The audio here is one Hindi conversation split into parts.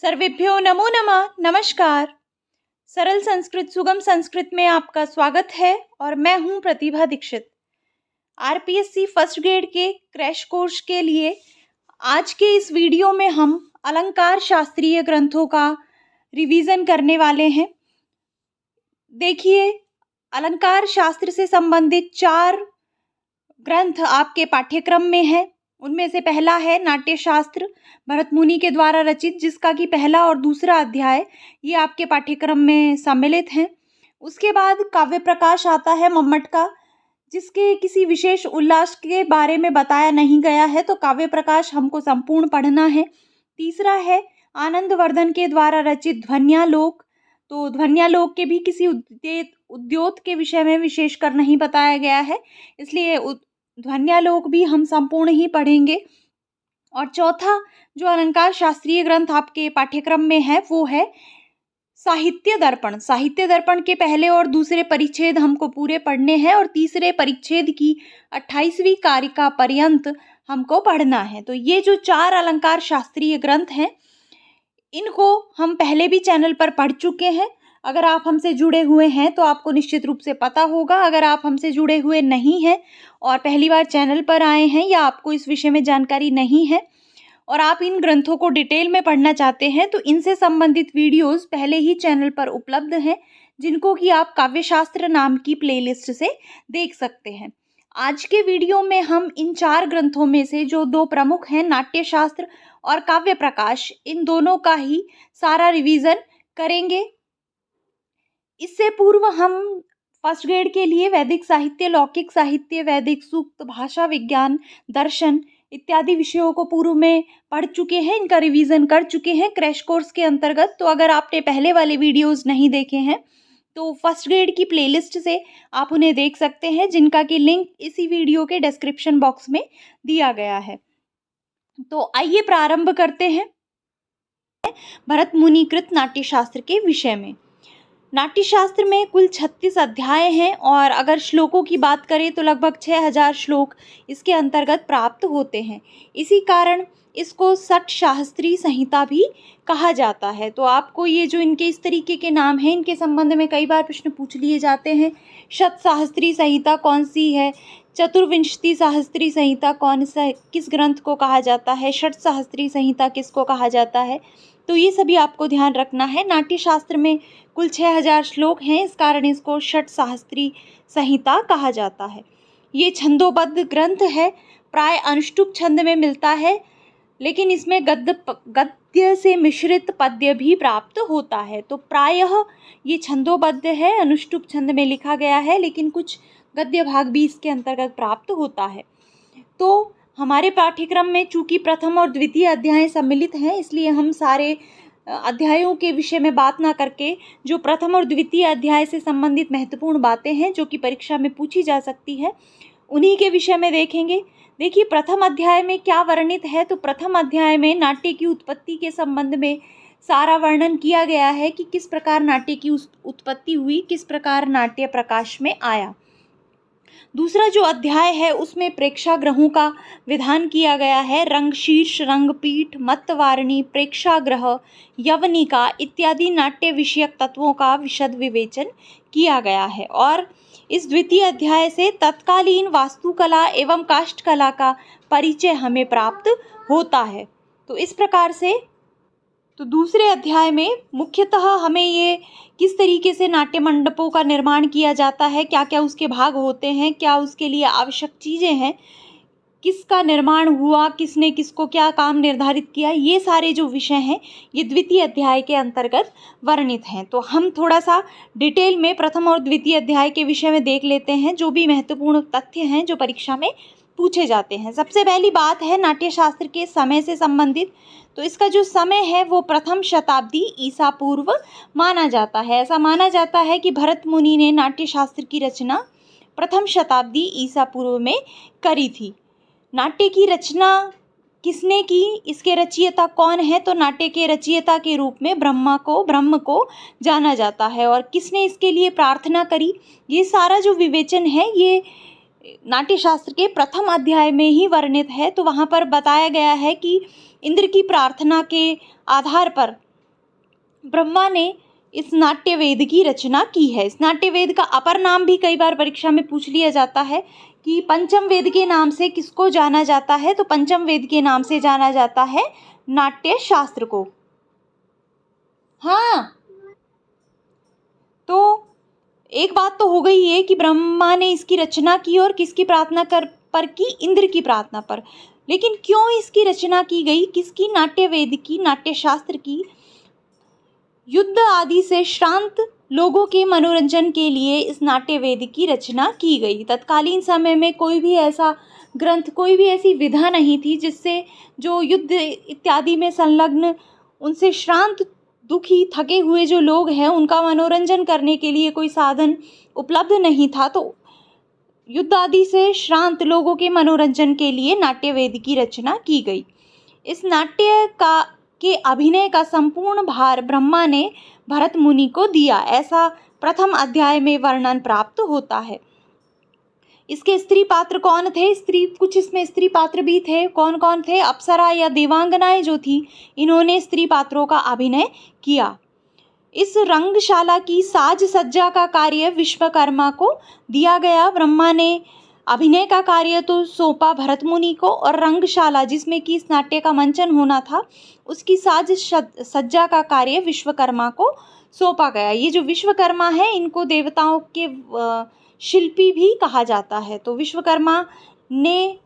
सर्वेभ्यो नमो नमः। नमस्कार। सरल संस्कृत सुगम संस्कृत में आपका स्वागत है और मैं हूं प्रतिभा दीक्षित। आरपीएससी फर्स्ट ग्रेड के क्रैश कोर्स के लिए आज के इस वीडियो में हम अलंकार शास्त्रीय ग्रंथों का रिवीजन करने वाले हैं। देखिए, अलंकार शास्त्र से संबंधित 4 ग्रंथ आपके पाठ्यक्रम में है। उनमें से पहला है नाट्य शास्त्र, भरत मुनि के द्वारा रचित, जिसका कि पहला और दूसरा अध्याय ये आपके पाठ्यक्रम में सम्मिलित हैं। उसके बाद काव्य प्रकाश आता है मम्मट का, जिसके किसी विशेष उल्लास के बारे में बताया नहीं गया है, तो काव्य प्रकाश हमको संपूर्ण पढ़ना है। तीसरा है आनंदवर्धन के द्वारा रचित ध्वन्यालोक, तो ध्वन्यालोक के भी किसी उद्योत के विषय में विशेषकर नहीं बताया गया है, इसलिए ध्वन्यालोक भी हम संपूर्ण ही पढ़ेंगे। और चौथा जो अलंकार शास्त्रीय ग्रंथ आपके पाठ्यक्रम में है वो है साहित्य दर्पण। साहित्य दर्पण के पहले और दूसरे परिच्छेद हमको पूरे पढ़ने हैं और तीसरे परिच्छेद की 28वीं कारिका पर्यंत हमको पढ़ना है। तो ये जो 4 अलंकार शास्त्रीय ग्रंथ हैं, इनको हम पहले भी चैनल पर पढ़ चुके हैं। अगर आप हमसे जुड़े हुए हैं तो आपको निश्चित रूप से पता होगा। अगर आप हमसे जुड़े हुए नहीं हैं और पहली बार चैनल पर आए हैं या आपको इस विषय में जानकारी नहीं है और आप इन ग्रंथों को डिटेल में पढ़ना चाहते हैं, तो इनसे संबंधित वीडियोस पहले ही चैनल पर उपलब्ध हैं, जिनको कि आप काव्यशास्त्र नाम की प्लेलिस्ट से देख सकते हैं। आज के वीडियो में हम इन 4 ग्रंथों में से जो 2 प्रमुख हैं, नाट्यशास्त्र और काव्य प्रकाश, इन दोनों का ही सारा रिवीजन करेंगे। इससे पूर्व हम फर्स्ट ग्रेड के लिए वैदिक साहित्य, लौकिक साहित्य, वैदिक सूक्त, भाषा विज्ञान, दर्शन इत्यादि विषयों को पूर्व में पढ़ चुके हैं, इनका रिवीजन कर चुके हैं क्रैश कोर्स के अंतर्गत। तो अगर आपने पहले वाले वीडियोस नहीं देखे हैं तो फर्स्ट ग्रेड की प्लेलिस्ट से आप उन्हें देख सकते हैं, जिनका कि लिंक इसी वीडियो के डिस्क्रिप्शन बॉक्स में दिया गया है। तो आइए प्रारंभ करते हैं भरत मुनि कृत नाट्यशास्त्र के विषय में। नाट्यशास्त्र में कुल 36 अध्याय हैं और अगर श्लोकों की बात करें तो लगभग 6000 श्लोक इसके अंतर्गत प्राप्त होते हैं। इसी कारण इसको षट शास्त्री संहिता भी कहा जाता है। तो आपको ये जो इनके इस तरीके के नाम हैं, इनके संबंध में कई बार प्रश्न पूछ लिए जाते हैं। शत शास्त्री संहिता कौन सी है, चतुर्विंशति शास्त्री संहिता कौन सा, किस ग्रंथ को कहा जाता है, षट शास्त्री संहिता किसको कहा जाता है, तो ये सभी आपको ध्यान रखना है। नाट्यशास्त्र में कुल 6000 श्लोक हैं, इस कारण इसको षट शास्त्री संहिता कहा जाता है। ये छंदोबद्ध ग्रंथ है, प्राय अनुष्टुप छंद में मिलता है, लेकिन इसमें गद्य से मिश्रित पद्य भी प्राप्त होता है। तो प्रायः ये छंदोबद्ध है, अनुष्टुप छंद में लिखा गया है, लेकिन कुछ गद्य भाग भी इसके अंतर्गत प्राप्त होता है। तो हमारे पाठ्यक्रम में चूंकि प्रथम और द्वितीय अध्याय सम्मिलित हैं, इसलिए हम सारे अध्यायों के विषय में बात ना करके जो प्रथम और द्वितीय अध्याय से संबंधित महत्वपूर्ण बातें हैं जो कि परीक्षा में पूछी जा सकती है, उन्हीं के विषय में देखेंगे। देखिए, प्रथम अध्याय में क्या वर्णित है, तो प्रथम अध्याय में नाट्य की उत्पत्ति के संबंध में सारा वर्णन किया गया है कि किस प्रकार नाट्य की उत्पत्ति हुई, किस प्रकार नाट्य प्रकाश में आया। दूसरा जो अध्याय है उसमें प्रेक्षागृहों का विधान किया गया है। रंगशीर्ष, रंगपीठ, मत्तवारिणी, प्रेक्षागृह, यवनिका इत्यादि नाट्य विषयक तत्वों का विशद विवेचन किया गया है। और इस द्वितीय अध्याय से तत्कालीन वास्तुकला एवं काष्ठकला का परिचय हमें प्राप्त होता है। तो इस प्रकार से तो दूसरे अध्याय में मुख्यतः हमें ये किस तरीके से नाट्य मंडपों का निर्माण किया जाता है, क्या क्या उसके भाग होते हैं, क्या उसके लिए आवश्यक चीज़ें हैं, किसका निर्माण हुआ, किसने किसको क्या काम निर्धारित किया, ये सारे जो विषय हैं ये द्वितीय अध्याय के अंतर्गत वर्णित हैं। तो हम थोड़ा सा डिटेल में प्रथम और द्वितीय अध्याय के विषय में देख लेते हैं, जो भी महत्वपूर्ण तथ्य हैं जो परीक्षा में पूछे जाते हैं। सबसे पहली बात है नाट्यशास्त्र के समय से संबंधित। तो इसका जो समय है वो प्रथम शताब्दी ईसा पूर्व माना जाता है। ऐसा माना जाता है कि भरत मुनि ने नाट्यशास्त्र की रचना प्रथम शताब्दी ईसा पूर्व में करी थी। नाट्य की रचना किसने की, इसके रचयिता कौन है, तो नाट्य के रचयिता के रूप में ब्रह्म को जाना जाता है। और किसने इसके लिए प्रार्थना करी, ये सारा जो विवेचन है ये नाट्यशास्त्र के प्रथम अध्याय में ही वर्णित है। तो वहाँ पर बताया गया है कि इंद्र की प्रार्थना के आधार पर ब्रह्मा ने इस नाट्य वेद की रचना की है। इस नाट्य वेद का अपर नाम भी कई बार परीक्षा में पूछ लिया जाता है कि पंचम वेद के नाम से किसको जाना जाता है, तो पंचम वेद के नाम से जाना जाता है नाट्य शास्त्र को। हाँ, तो एक बात तो हो गई है कि ब्रह्मा ने इसकी रचना की और किसकी प्रार्थना कर पर की, इंद्र की प्रार्थना पर। लेकिन क्यों इसकी रचना की गई, किसकी, नाट्य वेद की, नाट्य शास्त्र की। युद्ध आदि से श्रांत लोगों के मनोरंजन के लिए इस नाट्य वेद की रचना की गई। तत्कालीन समय में कोई भी ऐसा ग्रंथ, कोई भी ऐसी विधा नहीं थी जिससे जो युद्ध इत्यादि में संलग्न, उनसे श्रांत, दुखी, थके हुए जो लोग हैं, उनका मनोरंजन करने के लिए कोई साधन उपलब्ध नहीं था। तो युद्ध आदि से श्रांत लोगों के मनोरंजन के लिए नाट्य वेद की रचना की गई। इस नाट्य के अभिनय का संपूर्ण भार ब्रह्मा ने भरत मुनि को दिया, ऐसा प्रथम अध्याय में वर्णन प्राप्त होता है। इसके स्त्री पात्र कौन थे, कुछ इसमें स्त्री पात्र भी थे। कौन कौन थे? अप्सरा या देवांगनाएं जो थी, इन्होंने स्त्री पात्रों का अभिनय किया। इस रंगशाला की साज सज्जा का कार्य विश्वकर्मा को दिया गया। ब्रह्मा ने अभिनय का कार्य तो सौंपा भरत मुनि को, और रंगशाला जिसमें कि इस नाट्य का मंचन होना था, उसकी साज सज्जा का कार्य विश्वकर्मा को सौंपा गया। ये जो विश्वकर्मा है, इनको देवताओं के शिल्पी भी कहा जाता है। तो विश्वकर्मा ने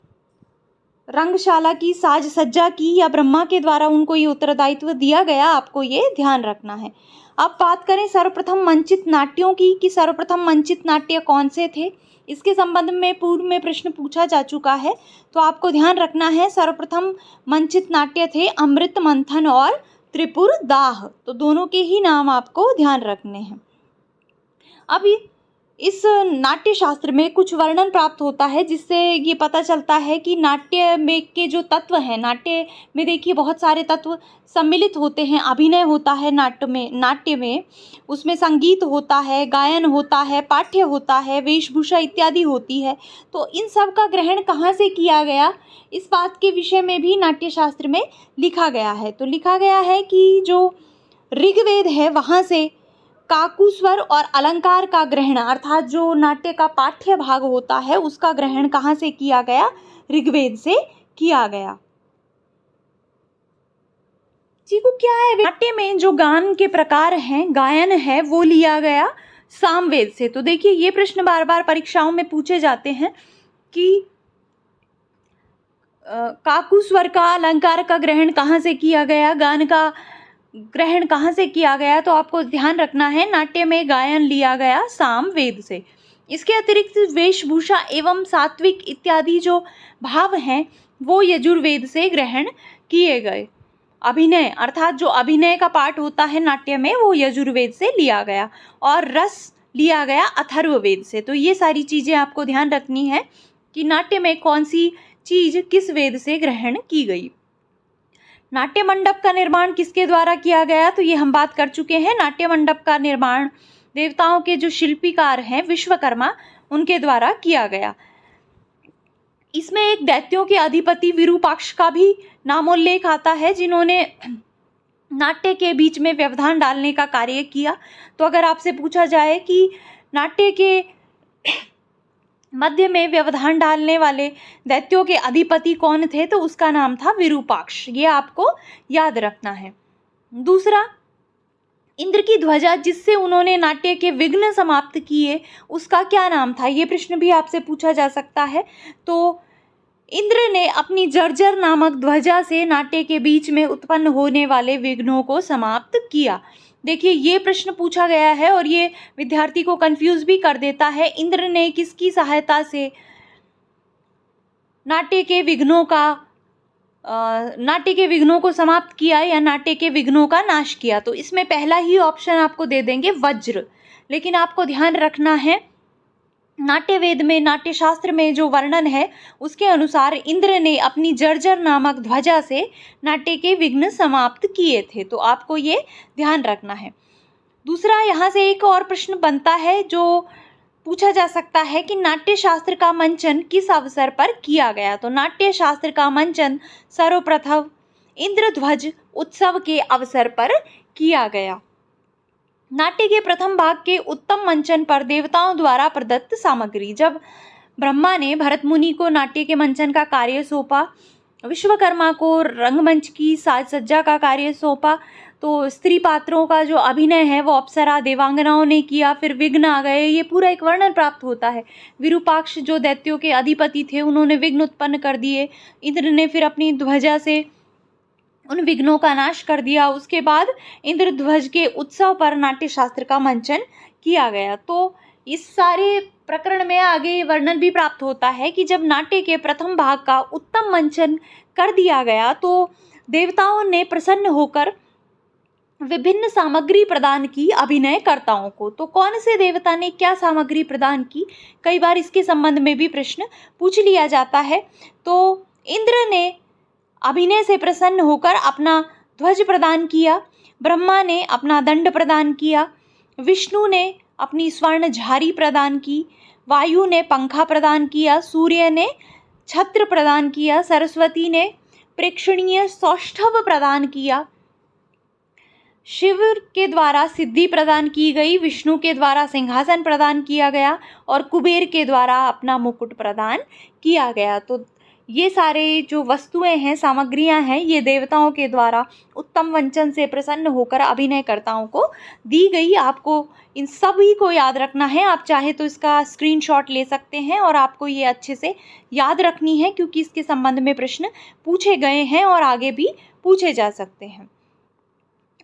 रंगशाला की साज सज्जा की, या ब्रह्मा के द्वारा उनको ये उत्तरदायित्व दिया गया, आपको ये ध्यान रखना है। अब बात करें सर्वप्रथम मंचित नाट्यों की, कि सर्वप्रथम मंचित नाट्य कौन से थे। इसके संबंध में पूर्व में प्रश्न पूछा जा चुका है, तो आपको ध्यान रखना है। सर्वप्रथम मंचित नाट्य थे अमृत मंथन और त्रिपुर दाह, तो दोनों के ही नाम आपको ध्यान रखने हैं। अब इस नाट्य शास्त्र में कुछ वर्णन प्राप्त होता है, जिससे ये पता चलता है कि नाट्य में के जो तत्व हैं, नाट्य में देखिए बहुत सारे तत्व सम्मिलित होते हैं। अभिनय होता है नाट्य में उसमें संगीत होता है, गायन होता है, पाठ्य होता है, वेशभूषा इत्यादि होती है। तो इन सब का ग्रहण कहाँ से किया गया, इस बात के विषय में भी नाट्य शास्त्र में लिखा गया है। तो लिखा गया है कि जो ऋग्वेद है, वहाँ से काकू स्वर और अलंकार का ग्रहण, अर्थात जो नाट्य का पाठ्य भाग होता है, उसका ग्रहण कहाँ से किया गया, ऋग्वेद से किया गया। जी को क्या है, नाट्य में जो गान के प्रकार हैं, गायन है, वो लिया गया सामवेद से। तो देखिए ये प्रश्न बार बार परीक्षाओं में पूछे जाते हैं कि काकू स्वर का, अलंकार का ग्रहण कहाँ से किया गया, गान का ग्रहण कहाँ से किया गया। तो आपको ध्यान रखना है, नाट्य में गायन लिया गया सामवेद से। इसके अतिरिक्त वेशभूषा एवं सात्विक इत्यादि जो भाव हैं, वो यजुर्वेद से ग्रहण किए गए। अभिनय, अर्थात जो अभिनय का पाठ होता है नाट्य में, वो यजुर्वेद से लिया गया, और रस लिया गया अथर्ववेद से। तो ये सारी चीज़ें आपको ध्यान रखनी है कि नाट्य में कौन सी चीज़ किस वेद से ग्रहण की गई। नाट्य मंडप का निर्माण किसके द्वारा किया गया, तो ये हम बात कर चुके हैं। नाट्य मंडप का निर्माण देवताओं के जो शिल्पीकार हैं विश्वकर्मा, उनके द्वारा किया गया। इसमें एक दैत्यों के अधिपति विरूपाक्ष का भी नामोल्लेख आता है, जिन्होंने नाट्य के बीच में व्यवधान डालने का कार्य किया। तो अगर आपसे पूछा जाए कि नाट्य के मध्य में व्यवधान डालने वाले दैत्यों के अधिपति कौन थे, तो उसका नाम था विरूपाक्ष। ये आपको याद रखना है। दूसरा, इंद्र की ध्वजा जिससे उन्होंने नाट्य के विघ्न समाप्त किए, उसका क्या नाम था, ये प्रश्न भी आपसे पूछा जा सकता है। तो इंद्र ने अपनी जर्जर नामक ध्वजा से नाट्य के बीच में उत्पन्न होने वाले विघ्नों को समाप्त किया। देखिए ये प्रश्न पूछा गया है और ये विद्यार्थी को कंफ्यूज भी कर देता है। इंद्र ने किसकी सहायता से नाट्य के विघ्नों को समाप्त किया या नाट्य के विघ्नों का नाश किया। तो इसमें पहला ही ऑप्शन आपको दे देंगे वज्र। लेकिन आपको ध्यान रखना है, नाट्य वेद में, नाट्य शास्त्र में जो वर्णन है उसके अनुसार इंद्र ने अपनी जर्जर नामक ध्वजा से नाट्य के विघ्न समाप्त किए थे। तो आपको ये ध्यान रखना है। दूसरा, यहाँ से एक और प्रश्न बनता है जो पूछा जा सकता है कि नाट्य शास्त्र का मंचन किस अवसर पर किया गया। तो नाट्य शास्त्र का मंचन सर्वप्रथम इंद्रध्वज उत्सव के अवसर पर किया गया। नाट्य के प्रथम भाग के उत्तम मंचन पर देवताओं द्वारा प्रदत्त सामग्री। जब ब्रह्मा ने भरत मुनि को नाट्य के मंचन का कार्य सौंपा, विश्वकर्मा को रंगमंच की साज सज्जा का कार्य सौंपा, तो स्त्री पात्रों का जो अभिनय है वो अप्सरा देवांगनाओं ने किया। फिर विघ्न आ गए, ये पूरा एक वर्णन प्राप्त होता है। विरूपाक्ष जो दैत्यों के अधिपति थे उन्होंने विघ्न उत्पन्न कर दिए। इंद्र ने फिर अपनी ध्वजा से उन विघ्नों का नाश कर दिया। उसके बाद इंद्रध्वज के उत्सव पर नाट्य शास्त्र का मंचन किया गया। तो इस सारे प्रकरण में आगे वर्णन भी प्राप्त होता है कि जब नाट्य के प्रथम भाग का उत्तम मंचन कर दिया गया तो देवताओं ने प्रसन्न होकर विभिन्न सामग्री प्रदान की अभिनयकर्ताओं को। तो कौन से देवता ने क्या सामग्री प्रदान की, कई बार इसके संबंध में भी प्रश्न पूछ लिया जाता है। तो इंद्र ने अभिनय से प्रसन्न होकर अपना ध्वज प्रदान किया, ब्रह्मा ने अपना दंड प्रदान किया, विष्णु ने अपनी स्वर्ण झारी प्रदान की, वायु ने पंखा प्रदान किया, सूर्य ने छत्र प्रदान किया, सरस्वती ने प्रेक्षणीय सौष्ठव प्रदान किया, शिव के द्वारा सिद्धि प्रदान की गई, विष्णु के द्वारा सिंहासन प्रदान किया गया और कुबेर के द्वारा अपना मुकुट प्रदान किया गया। तो ये सारे जो वस्तुएं हैं, सामग्रियां हैं, ये देवताओं के द्वारा उत्तम वंचन से प्रसन्न होकर अभिनयकर्ताओं को दी गई। आपको इन सभी को याद रखना है। आप चाहे तो इसका स्क्रीनशॉट ले सकते हैं और आपको ये अच्छे से याद रखनी है क्योंकि इसके संबंध में प्रश्न पूछे गए हैं और आगे भी पूछे जा सकते हैं।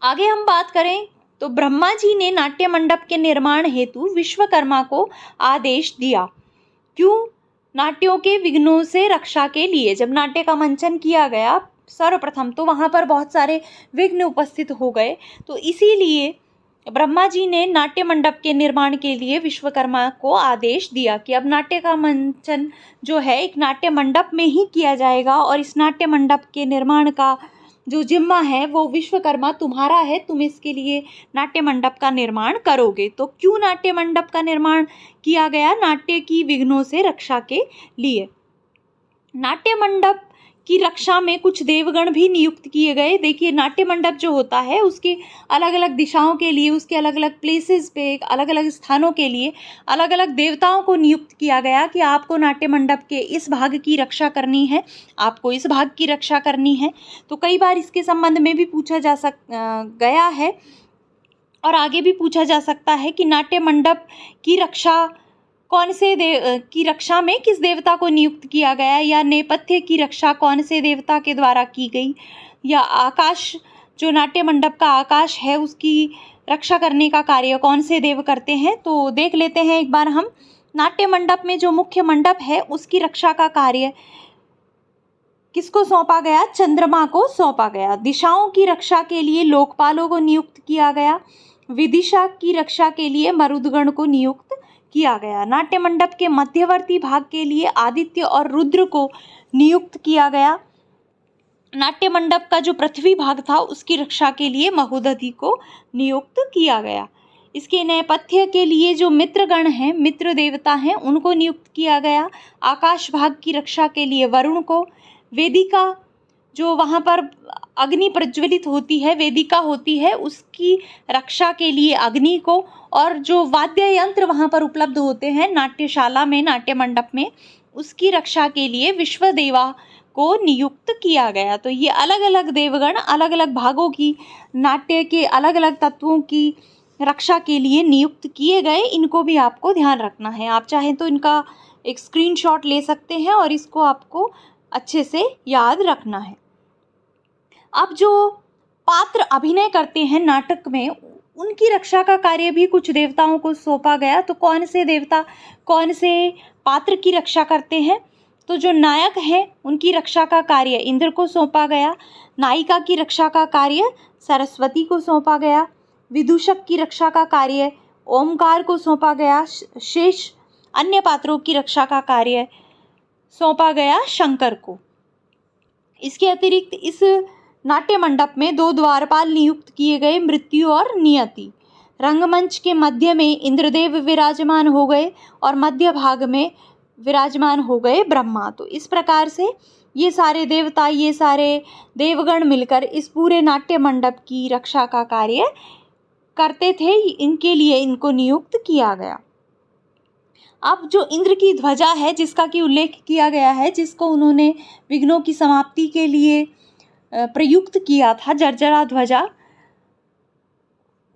आगे हम बात करें तो ब्रह्मा जी ने नाट्य मंडप के निर्माण हेतु विश्वकर्मा को आदेश दिया। क्यों? नाट्यों के विघ्नों से रक्षा के लिए। जब नाट्य का मंचन किया गया सर्वप्रथम तो वहाँ पर बहुत सारे विघ्न उपस्थित हो गए, तो इसीलिए ब्रह्मा जी ने नाट्य मंडप के निर्माण के लिए विश्वकर्मा को आदेश दिया कि अब नाट्य का मंचन जो है एक नाट्य मंडप में ही किया जाएगा और इस नाट्य मंडप के निर्माण का जो जिम्मा है वो विश्वकर्मा तुम्हारा है, तुम इसके लिए नाट्य मंडप का निर्माण करोगे। तो क्यों नाट्य मंडप का निर्माण किया गया? नाट्य की विघ्नों से रक्षा के लिए। नाट्य मंडप की रक्षा में कुछ देवगण भी नियुक्त किए गए। देखिए, नाट्य मंडप जो होता है उसके अलग अलग दिशाओं के लिए, उसके अलग अलग प्लेसेस पे, अलग अलग स्थानों के लिए अलग अलग देवताओं को नियुक्त किया गया कि आपको नाट्य मंडप के इस भाग की रक्षा करनी है, आपको इस भाग की रक्षा करनी है। तो कई बार इसके संबंध में भी पूछा जा गया है और आगे भी पूछा जा सकता है कि नाट्य मंडप की रक्षा कौन से की रक्षा में किस देवता को नियुक्त किया गया, या नेपथ्य की रक्षा कौन से देवता के द्वारा की गई, या आकाश जो नाट्य मंडप का आकाश है उसकी रक्षा करने का कार्य कौन से देव करते हैं। तो देख लेते हैं एक बार हम। नाट्य मंडप में जो मुख्य मंडप है उसकी रक्षा का कार्य किसको सौंपा गया? चंद्रमा को सौंपा गया। दिशाओं की रक्षा के लिए लोकपालों को नियुक्त किया गया। विदिशा की रक्षा के लिए मरुदगण को नियुक्त किया गया। नाट्य मंडप के मध्यवर्ती भाग के लिए आदित्य और रुद्र को नियुक्त किया गया। नाट्य मंडप का जो पृथ्वी भाग था उसकी रक्षा के लिए महोदधि को नियुक्त किया गया। इसके नेपथ्य के लिए जो मित्रगण हैं, मित्र देवता हैं, उनको नियुक्त किया गया। आकाश भाग की रक्षा के लिए वरुण को, वेदिका जो वहाँ पर अग्नि प्रज्वलित होती है, वेदिका होती है, उसकी रक्षा के लिए अग्नि को, और जो वाद्य यंत्र वहाँ पर उपलब्ध होते हैं नाट्यशाला में, नाट्य मंडप में, उसकी रक्षा के लिए विश्वदेवा को नियुक्त किया गया। तो ये अलग अलग देवगण अलग अलग भागों की, नाट्य के अलग अलग तत्वों की रक्षा के लिए नियुक्त किए गए। इनको भी आपको ध्यान रखना है। आप चाहें तो इनका एक स्क्रीनशॉट ले सकते हैं और इसको आपको अच्छे से याद रखना है। अब जो पात्र अभिनय करते हैं नाटक में, उनकी रक्षा का कार्य भी कुछ देवताओं को सौंपा गया। तो कौन से देवता कौन से पात्र की रक्षा करते हैं? तो जो नायक हैं उनकी रक्षा का कार्य इंद्र को सौंपा गया। नायिका की रक्षा का कार्य सरस्वती को सौंपा गया। विदूषक की रक्षा का कार्य ओमकार को सौंपा गया। शेष अन्य पात्रों की रक्षा का कार्य सौंपा गया शंकर को। इसके अतिरिक्त इस नाट्य मंडप में 2 द्वारपाल नियुक्त किए गए, मृत्यु और नियति। रंगमंच के मध्य में इंद्रदेव विराजमान हो गए और मध्य भाग में विराजमान हो गए ब्रह्मा। तो इस प्रकार से ये सारे देवता, ये सारे देवगण मिलकर इस पूरे नाट्य मंडप की रक्षा का कार्य करते थे। इनके लिए इनको नियुक्त किया गया। अब जो इंद्र की ध्वजा है, जिसका कि उल्लेख किया गया है, जिसको उन्होंने विघ्नों की समाप्ति के लिए प्रयुक्त किया था, जर्जरा ध्वजा,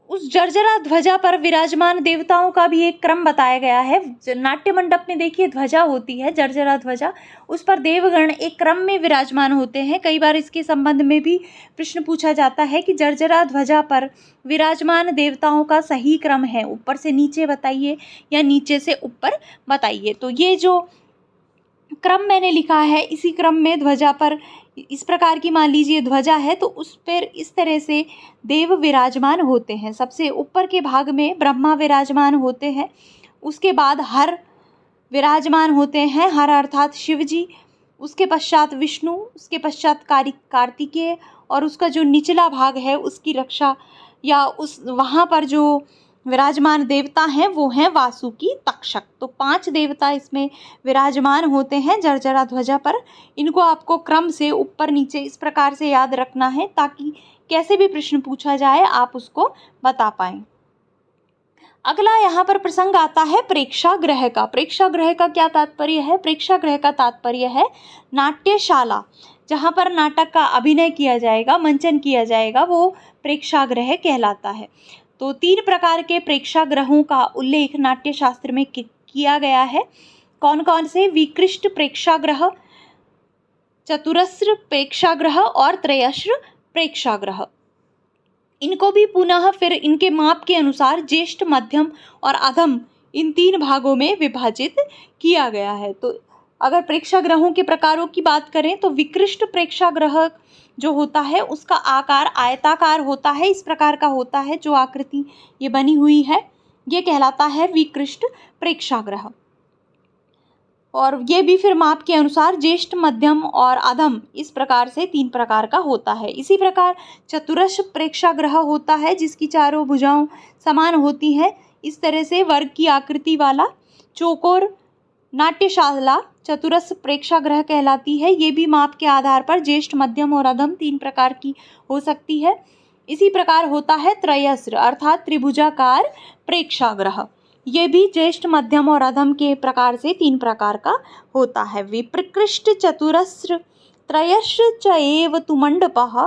उस जर्जरा ध्वजा पर विराजमान देवताओं का भी एक क्रम बताया गया है। नाट्य मंडप में देखिए ध्वजा होती है, जर्जरा ध्वजा, उस पर देवगण एक क्रम में विराजमान होते हैं। कई बार इसके संबंध में भी प्रश्न पूछा जाता है कि जर्जरा ध्वजा पर विराजमान देवताओं का सही क्रम है, ऊपर से नीचे बताइए या नीचे से ऊपर बताइए। तो ये जो क्रम मैंने लिखा है, इसी क्रम में ध्वजा पर इस प्रकार की मान लीजिए ध्वजा है, तो उस पर इस तरह से देव विराजमान होते हैं। सबसे ऊपर के भाग में ब्रह्मा विराजमान होते हैं, उसके बाद हर विराजमान होते हैं, हर अर्थात शिव जी, उसके पश्चात विष्णु, उसके पश्चात कार्तिकेय, और उसका जो निचला भाग है उसकी रक्षा या उस वहाँ पर जो विराजमान देवता हैं वो हैं वासुकी, तक्षक। तो 5 देवता इसमें विराजमान होते हैं जर्जरा ध्वजा पर। इनको आपको क्रम से ऊपर नीचे इस प्रकार से याद रखना है ताकि कैसे भी प्रश्न पूछा जाए आप उसको बता पाएं। अगला यहाँ पर प्रसंग आता है प्रेक्षागृह का। प्रेक्षागृह का क्या तात्पर्य है? प्रेक्षागृह का तात्पर्य है नाट्यशाला, जहाँ पर नाटक का अभिनय किया जाएगा, मंचन किया जाएगा, वो प्रेक्षागृह कहलाता है। तो 3 प्रकार के प्रेक्षागृहों का उल्लेख नाट्य शास्त्र में किया गया है। कौन कौन से? विकृष्ट प्रेक्षागृह, चतुरस्र प्रेक्षागृह और त्रयस्र प्रेक्षागृह। इनको भी पुनः फिर इनके माप के अनुसार ज्येष्ठ, मध्यम और अधम, इन 3 भागों में विभाजित किया गया है। तो अगर प्रेक्षागृहों के प्रकारों की बात करें तो विकृष्ट प्रेक्षागृह जो होता है उसका आकार आयताकार होता है, इस प्रकार का होता है, जो आकृति ये बनी हुई है ये कहलाता है विकृष्ट प्रेक्षागृह। और ये भी फिर माप के अनुसार ज्येष्ठ, मध्यम और अधम, इस प्रकार से 3 प्रकार का होता है। इसी प्रकार चतुरस्र प्रेक्षागृह होता है जिसकी चारों भुजाओं समान होती हैं, इस तरह से वर्ग की आकृति वाला चौकोर नाट्यशाला चतुरस्र प्रेक्षागृह कहलाती है। ये भी माप के आधार पर ज्येष्ठ, मध्यम और अधम 3 प्रकार की हो सकती है। इसी प्रकार होता है त्रयस्र अर्थात त्रिभुजाकार प्रेक्षागृह, ये भी ज्येष्ठ, मध्यम और अधम के प्रकार से 3 प्रकार का होता है। विप्रकृष्ट चतुरस्र त्रयस्र च एव तु मंडपः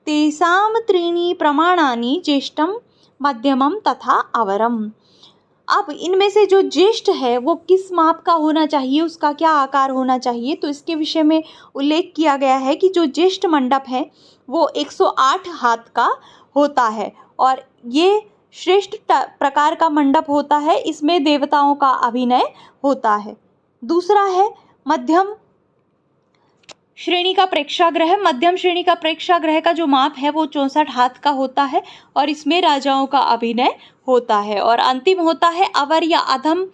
तेषां 3 प्रमाणानि ज्येष्ठम, मध्यमम तथा अवरम। अब इनमें से जो ज्येष्ठ है वो किस माप का होना चाहिए, उसका क्या आकार होना चाहिए, तो इसके विषय में उल्लेख किया गया है कि जो ज्येष्ठ मंडप है वो 108 हाथ का होता है और ये श्रेष्ठ प्रकार का मंडप होता है, इसमें देवताओं का अभिनय होता है। दूसरा है मध्यम श्रेणी का प्रेक्षागृह। मध्यम श्रेणी का प्रेक्षागृह का जो माप है वो 64 हाथ का होता है और इसमें राजाओं का अभिनय होता है। और अंतिम होता है अवर या अधम,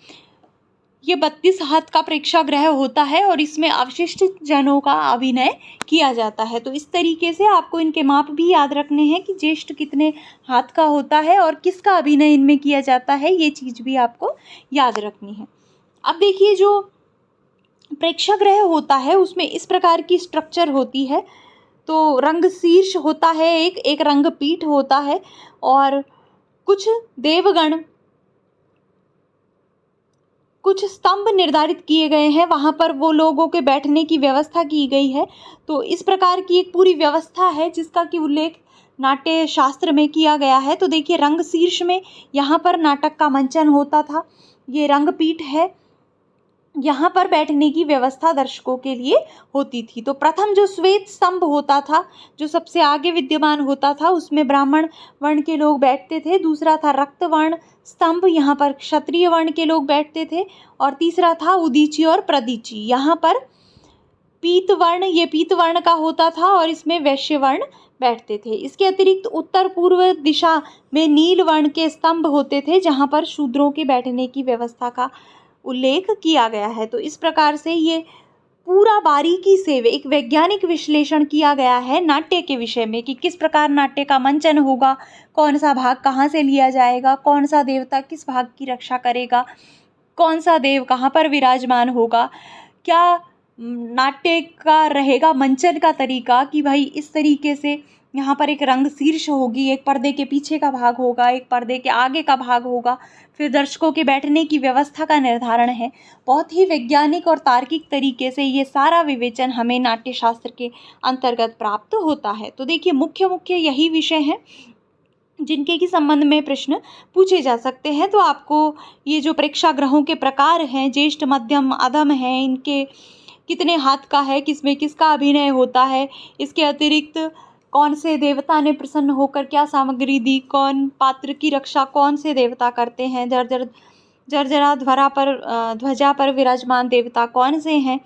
ये 32 हाथ का प्रेक्षागृह होता है और इसमें अवशिष्ट जनों का अभिनय किया जाता है। तो इस तरीके से आपको इनके माप भी याद रखने हैं कि ज्येष्ठ कितने हाथ का होता है और किसका अभिनय इनमें किया जाता है, ये चीज़ भी आपको याद रखनी है। अब देखिए जो प्रेक्षागृह होता है उसमें इस प्रकार की स्ट्रक्चर होती है। तो रंग शीर्ष होता है, एक रंग पीठ होता है और कुछ देवगण, कुछ स्तंभ निर्धारित किए गए हैं, वहाँ पर वो लोगों के बैठने की व्यवस्था की गई है। तो इस प्रकार की एक पूरी व्यवस्था है जिसका कि उल्लेख नाट्य शास्त्र में किया गया है। तो देखिए रंग शीर्ष में यहाँ पर नाटक का मंचन होता था, ये रंगपीठ है, यहाँ पर बैठने की व्यवस्था दर्शकों के लिए होती थी। तो प्रथम जो श्वेत स्तंभ होता था, जो सबसे आगे विद्यमान होता था, उसमें ब्राह्मण वर्ण के लोग बैठते थे। दूसरा था रक्त वर्ण स्तंभ, यहाँ पर क्षत्रिय वर्ण के लोग बैठते थे। और तीसरा था उदीची और प्रदीची, यहाँ पर पीत वर्ण, ये पीत वर्ण का होता था और इसमें वैश्य वर्ण बैठते थे। इसके अतिरिक्त उत्तर पूर्व दिशा में नील वर्ण के स्तंभ होते थे जहाँ पर शूद्रों के बैठने की व्यवस्था का उल्लेख किया गया है। तो इस प्रकार से ये पूरा बारीकी से एक वैज्ञानिक विश्लेषण किया गया है नाट्य के विषय में कि किस प्रकार नाट्य का मंचन होगा, कौन सा भाग कहाँ से लिया जाएगा, कौन सा देवता किस भाग की रक्षा करेगा, कौन सा देव कहाँ पर विराजमान होगा, क्या नाट्य का रहेगा मंचन का तरीका कि भाई इस तरीके से यहाँ पर एक रंग शीर्ष होगी, एक पर्दे के पीछे का भाग होगा, एक पर्दे के आगे का भाग होगा, फिर दर्शकों के बैठने की व्यवस्था का निर्धारण है। बहुत ही वैज्ञानिक और तार्किक तरीके से ये सारा विवेचन हमें नाट्य शास्त्र के अंतर्गत प्राप्त होता है। तो देखिए मुख्य यही विषय हैं जिनके की संबंध में प्रश्न पूछे जा सकते हैं। तो आपको ये जो प्रेक्षागृहों के प्रकार हैं, ज्येष्ठ, मध्यम, अधम हैं, इनके कितने हाथ का है, किसमें किसका अभिनय होता है, इसके अतिरिक्त कौन से देवता ने प्रसन्न होकर क्या सामग्री दी, कौन पात्र की रक्षा कौन से देवता करते हैं, जर्जरा ध्वजा पर विराजमान देवता कौन से हैं।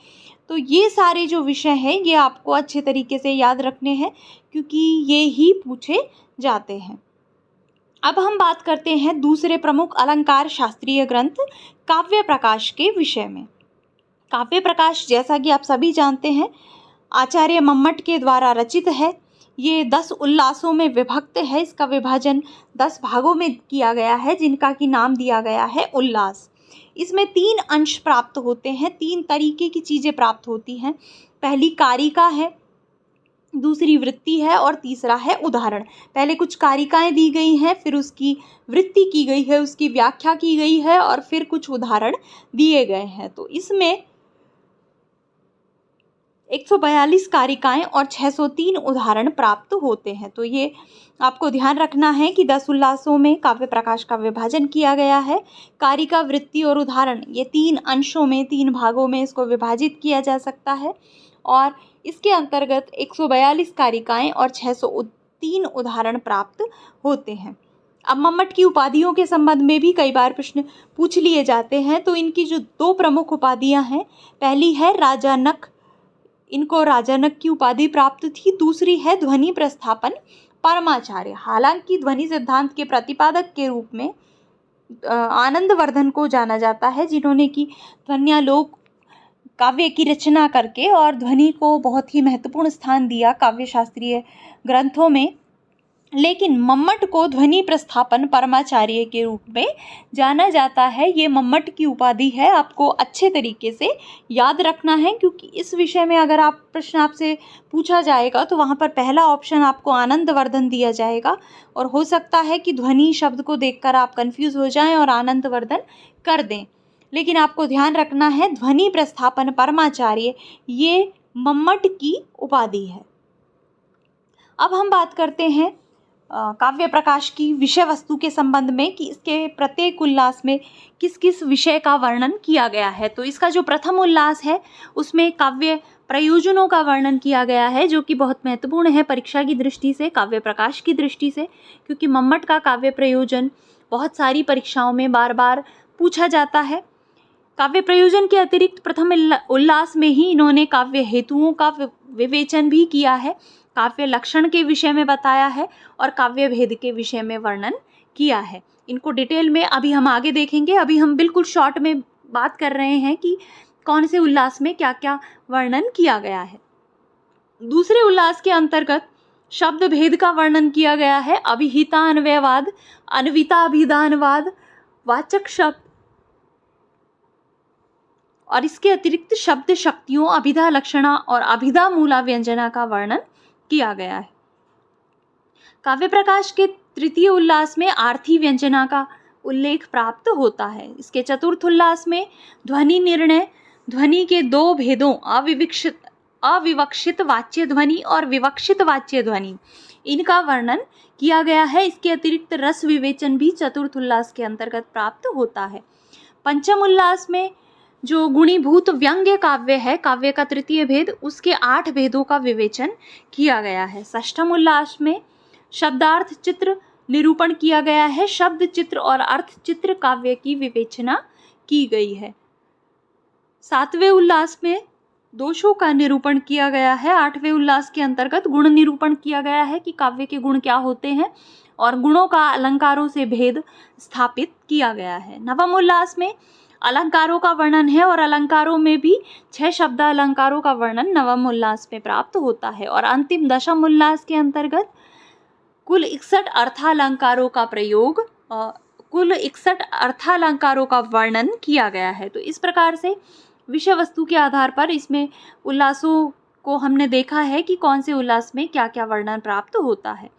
तो ये सारे जो विषय हैं ये आपको अच्छे तरीके से याद रखने हैं क्योंकि ये ही पूछे जाते हैं। अब हम बात करते हैं दूसरे प्रमुख अलंकार शास्त्रीय ग्रंथ काव्य प्रकाश के विषय में। काव्य प्रकाश जैसा कि आप सभी जानते हैं आचार्य मम्मट के द्वारा रचित है। ये 10 उल्लासों में विभक्त है। इसका विभाजन 10 भागों में किया गया है जिनका की नाम दिया गया है उल्लास। इसमें 3 अंश प्राप्त होते हैं, 3 तरीके की चीज़ें प्राप्त होती हैं। पहली कारिका है, दूसरी वृत्ति है और तीसरा है उदाहरण। पहले कुछ कारिकाएं दी गई हैं, फिर उसकी वृत्ति की गई है, उसकी व्याख्या की गई है और फिर कुछ उदाहरण दिए गए हैं। तो इसमें 142 कारिकाएं और 603 उदाहरण प्राप्त होते हैं। तो ये आपको ध्यान रखना है कि 10 उल्लासों में काव्य प्रकाश का विभाजन किया गया है। कारिका, वृत्ति और उदाहरण ये 3 अंशों में, 3 भागों में इसको विभाजित किया जा सकता है और इसके अंतर्गत 142 कारिकाएं और 603 उदाहरण प्राप्त होते हैं। अब मम्मट की उपाधियों के संबंध में भी कई बार प्रश्न पूछ लिए जाते हैं। तो इनकी जो 2 प्रमुख उपाधियां हैं, पहली है राजानक, इनको राजानक की उपाधि प्राप्त थी। दूसरी है ध्वनि प्रस्थापन परमाचार्य। हालांकि ध्वनि सिद्धांत के प्रतिपादक के रूप में आनंदवर्धन को जाना जाता है जिन्होंने की ध्वन्यालोक काव्य की रचना करके और ध्वनि को बहुत ही महत्वपूर्ण स्थान दिया काव्य शास्त्रीय ग्रंथों में। लेकिन मम्मट को ध्वनि प्रस्थापन परमाचार्य के रूप में जाना जाता है। ये मम्मट की उपाधि है, आपको अच्छे तरीके से याद रखना है क्योंकि इस विषय में अगर आप प्रश्न आपसे पूछा जाएगा तो वहाँ पर पहला ऑप्शन आपको आनंदवर्धन दिया जाएगा और हो सकता है कि ध्वनि शब्द को देखकर आप कंफ्यूज हो जाएं और आनंदवर्धन कर दें। लेकिन आपको ध्यान रखना है ध्वनि प्रस्थापन परमाचार्य ये मम्मट की उपाधि है। अब हम बात करते हैं काव्य प्रकाश की विषय वस्तु के संबंध में कि इसके प्रत्येक उल्लास में किस किस विषय का वर्णन किया गया है। तो इसका जो प्रथम उल्लास है उसमें काव्य प्रयोजनों का वर्णन किया गया है जो कि बहुत महत्वपूर्ण है परीक्षा की दृष्टि से, काव्य प्रकाश की दृष्टि से, क्योंकि मम्मट का काव्य प्रयोजन बहुत सारी परीक्षाओं में बार बार पूछा जाता है। काव्य प्रयोजन के अतिरिक्त प्रथम उल्लास में ही इन्होंने काव्य हेतुओं का विवेचन भी किया है, काव्य लक्षण के विषय में बताया है और काव्य भेद के विषय में वर्णन किया है। इनको डिटेल में अभी हम आगे देखेंगे। अभी हम बिल्कुल शॉर्ट में बात कर रहे हैं कि कौन से उल्लास में क्या क्या वर्णन किया गया है। दूसरे उल्लास के अंतर्गत शब्द भेद का वर्णन किया गया है। अभिहिता अन्वयवाद, अन्विता अभिधानवाद, वाचक शब्द और इसके अतिरिक्त शब्द शक्तियों, अभिधा लक्षणा और अभिधा मूला व्यंजना का वर्णन किया गया है। काव्य प्रकाश के तृतीय उल्लास में आर्थी व्यंजना का उल्लेख प्राप्त होता है। इसके चतुर्थ उल्लास में ध्वनि निर्णय, ध्वनि के 2 भेदों अविवक्षित वाच्य ध्वनि और विवक्षित वाच्य ध्वनि, इनका वर्णन किया गया है। इसके अतिरिक्त रस विवेचन भी चतुर्थ उल्लास के अंतर्गत प्राप्त होता है। पंचम उल्लास में जो गुणीभूत व्यंग्य काव्य है, काव्य का तृतीय भेद, उसके 8 भेदों का विवेचन किया गया है। षष्ठम उल्लास में शब्दार्थ चित्र निरूपण किया गया है। शब्द चित्र और अर्थ चित्र काव्य की विवेचना की गई है। 7वें उल्लास में दोषों का निरूपण किया गया है। 8वें उल्लास के अंतर्गत गुण निरूपण किया गया है कि काव्य के गुण क्या होते हैं और गुणों का अलंकारों से भेद स्थापित किया गया है। नवम उल्लास में अलंकारों का वर्णन है और अलंकारों में भी 6 शब्द अलंकारों का वर्णन नवम उल्लास में प्राप्त होता है। और अंतिम दशम उल्लास के अंतर्गत कुल 61 अर्थालंकारों का प्रयोग, कुल 61 अर्थालंकारों का वर्णन किया गया है। तो इस प्रकार से विषय वस्तु के आधार पर इसमें उल्लासों को हमने देखा है कि कौन से उल्लास में क्या क्या वर्णन प्राप्त होता है।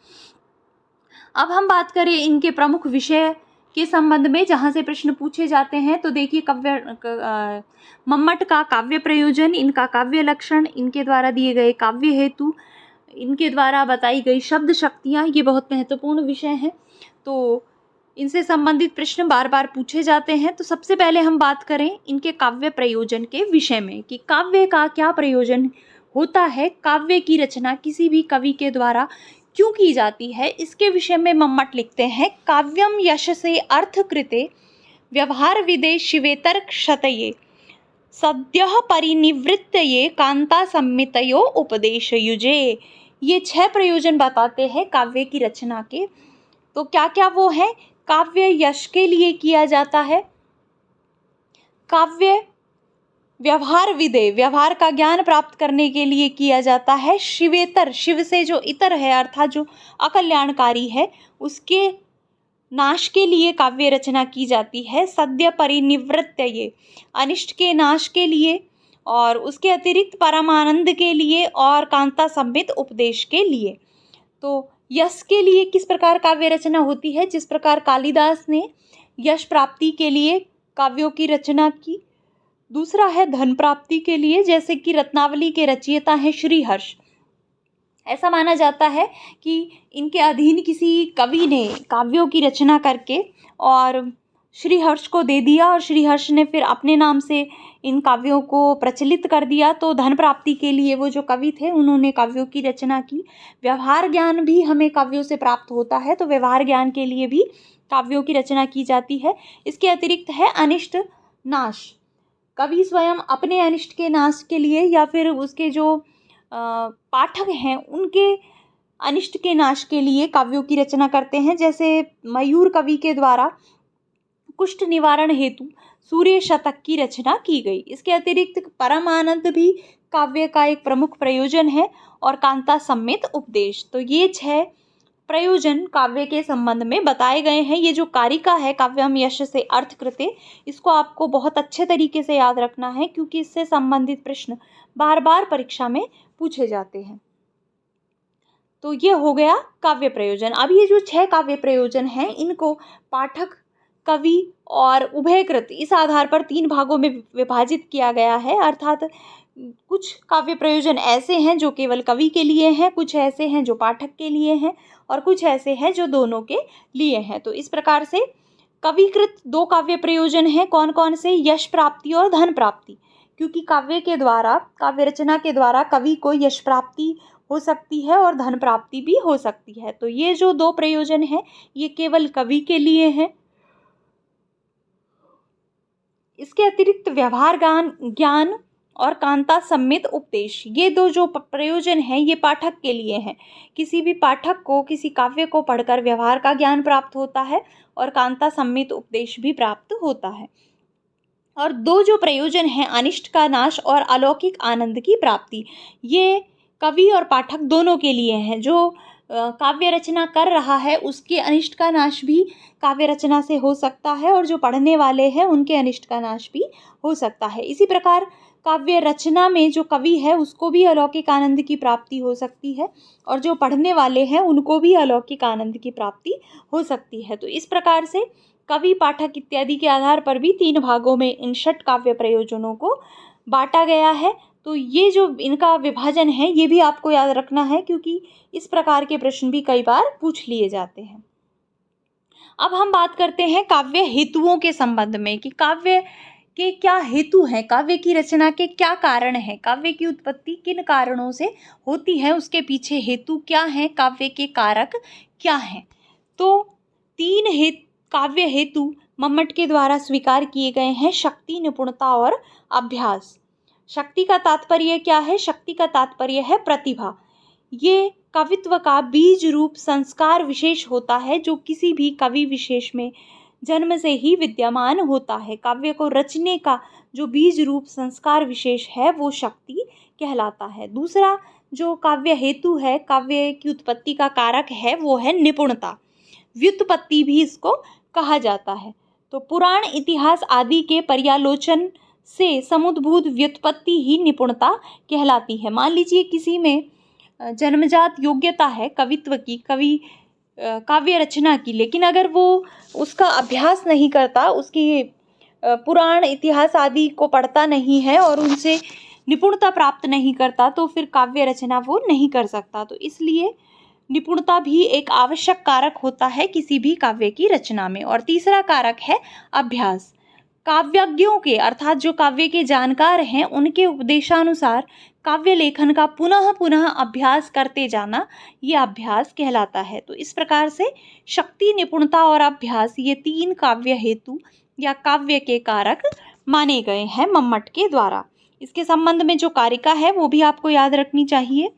अब हम बात करें इनके प्रमुख विषय के संबंध में जहाँ से प्रश्न पूछे जाते हैं, तो देखिए मम्मट का काव्य प्रयोजन, इनका काव्य लक्षण, इनके द्वारा दिए गए काव्य हेतु, इनके द्वारा बताई गई शब्द शक्तियाँ, ये बहुत महत्वपूर्ण विषय हैं। तो इनसे संबंधित प्रश्न बार बार पूछे जाते हैं। तो सबसे पहले हम बात करें इनके काव्य प्रयोजन के विषय में कि काव्य का क्या प्रयोजन होता है, काव्य की रचना किसी भी कवि के द्वारा क्यों की जाती है, इसके विषय में मम्मट लिखते हैं, काव्यम यशसे अर्थकृते व्यवहार विदे शिवेतर क्षतये सद्यः परिनिवृत्तये कांता सम्मितयो उपदेश युजे। ये 6 प्रयोजन बताते हैं काव्य की रचना के। तो क्या क्या वो है? काव्य यश के लिए किया जाता है, काव्य व्यवहार विदे, व्यवहार का ज्ञान प्राप्त करने के लिए किया जाता है, शिवेतर, शिव से जो इतर है अर्थात जो अकल्याणकारी है उसके नाश के लिए काव्य रचना की जाती है, सद्य परिनिवृत्तये, अनिष्ट के नाश के लिए, और उसके अतिरिक्त परमानंद के लिए और कांता सम्मित उपदेश के लिए। तो यश के लिए किस प्रकार काव्य रचना होती है? जिस प्रकार कालिदास ने यश प्राप्ति के लिए काव्यों की रचना की। दूसरा है धन प्राप्ति के लिए, जैसे कि रत्नावली के रचयिता हैं श्रीहर्ष। ऐसा माना जाता है कि इनके अधीन किसी कवि ने काव्यों की रचना करके और श्रीहर्ष को दे दिया और श्रीहर्ष ने फिर अपने नाम से इन काव्यों को प्रचलित कर दिया। तो धन प्राप्ति के लिए वो जो कवि थे उन्होंने काव्यों की रचना की। व्यवहार ज्ञान भी हमें काव्यों से प्राप्त होता है, तो व्यवहार ज्ञान के लिए भी काव्यों की रचना की जाती है। इसके अतिरिक्त है अनिष्ट नाश, कवि स्वयं अपने अनिष्ट के नाश के लिए या फिर उसके जो पाठक हैं उनके अनिष्ट के नाश के लिए काव्यों की रचना करते हैं। जैसे मयूर कवि के द्वारा कुष्ठ निवारण हेतु सूर्य शतक की रचना की गई। इसके अतिरिक्त परमानंद भी काव्य का एक प्रमुख प्रयोजन है और कांता सम्मित उपदेश। तो ये 6 प्रयोजन काव्य के संबंध में बताए गए हैं। ये जो कारिका है काव्यम यश से अर्थकृते, इसको आपको बहुत अच्छे तरीके से याद रखना है क्योंकि इससे संबंधित प्रश्न बार बार परीक्षा में पूछे जाते हैं। तो ये हो गया काव्य प्रयोजन। अब ये जो 6 काव्य प्रयोजन हैं इनको पाठक, कवि और उभयकृत इस आधार पर 3 भागों में विभाजित किया गया है। अर्थात कुछ काव्य प्रयोजन ऐसे हैं जो केवल कवि के लिए हैं, कुछ ऐसे हैं जो पाठक के लिए हैं और कुछ ऐसे हैं जो दोनों के लिए हैं। तो इस प्रकार से कविकृत 2 काव्य प्रयोजन हैं। कौन कौन से? यश प्राप्ति और धन प्राप्ति, क्योंकि काव्य के द्वारा, काव्य रचना के द्वारा कवि को यश प्राप्ति हो सकती है और धन प्राप्ति भी हो सकती है। तो ये जो 2 प्रयोजन हैं ये केवल कवि के लिए हैं। इसके अतिरिक्त व्यवहार ज्ञान और कांता सम्मित उपदेश, ये 2 जो प्रयोजन हैं ये पाठक के लिए हैं। किसी भी पाठक को किसी काव्य को पढ़कर व्यवहार का ज्ञान प्राप्त होता है और कांता सम्मित उपदेश भी प्राप्त होता है। और 2 जो प्रयोजन हैं अनिष्ट का नाश और अलौकिक आनंद की प्राप्ति, ये कवि और पाठक दोनों के लिए हैं। जो काव्य रचना कर रहा है उसके अनिष्ट का नाश भी काव्य रचना से हो सकता है और जो पढ़ने वाले हैं उनके अनिष्ट का नाश भी हो सकता है। इसी प्रकार काव्य रचना में जो कवि है उसको भी अलौकिक आनंद की प्राप्ति हो सकती है और जो पढ़ने वाले हैं उनको भी अलौकिक आनंद की प्राप्ति हो सकती है। तो इस प्रकार से कवि, पाठक इत्यादि के आधार पर भी 3 भागों में इन 6 काव्य प्रयोजनों को बांटा गया है। तो ये जो इनका विभाजन है ये भी आपको याद रखना है क्योंकि इस प्रकार के प्रश्न भी कई बार पूछ लिए जाते हैं। अब हम बात करते हैं काव्य हेतुओं के संबंध में कि काव्य के क्या हेतु हैं, काव्य की रचना के क्या कारण हैं, काव्य की उत्पत्ति किन कारणों से होती है, उसके पीछे हेतु क्या हैं, काव्य के कारक क्या हैं। तो 3 काव्य हेतु मम्मट के द्वारा स्वीकार किए गए हैं, शक्ति, निपुणता और अभ्यास। शक्ति का तात्पर्य क्या है? शक्ति का तात्पर्य है प्रतिभा। ये कवित्व का बीज रूप संस्कार विशेष होता है जो किसी भी कवि विशेष में जन्म से ही विद्यमान होता है। काव्य को रचने का जो बीज रूप संस्कार विशेष है वो शक्ति कहलाता है। दूसरा जो काव्य हेतु है, काव्य की उत्पत्ति का कारक है, वो है निपुणता। व्युत्पत्ति भी इसको कहा जाता है। तो पुराण, इतिहास आदि के पर्यालोचन से समुद्भूत व्युत्पत्ति ही निपुणता कहलाती है। मान लीजिए किसी में जन्मजात योग्यता है कवित्व की, काव्य रचना की, लेकिन अगर वो उसका अभ्यास नहीं करता, उसकी पुराण इतिहास आदि को पढ़ता नहीं है और उनसे निपुणता प्राप्त नहीं करता, तो फिर काव्य रचना वो नहीं कर सकता। तो इसलिए निपुणता भी एक आवश्यक कारक होता है किसी भी काव्य की रचना में। और तीसरा कारक है अभ्यास। काव्यज्ञों के अर्थात जो काव्य के जानकार हैं उनके उपदेशानुसार काव्य लेखन का पुनः पुनः अभ्यास करते जाना, ये अभ्यास कहलाता है। तो इस प्रकार से शक्ति, निपुणता और अभ्यास, ये 3 काव्य हेतु या काव्य के कारक माने गए हैं मम्मट के द्वारा। इसके संबंध में जो कारिका है वो भी आपको याद रखनी चाहिए।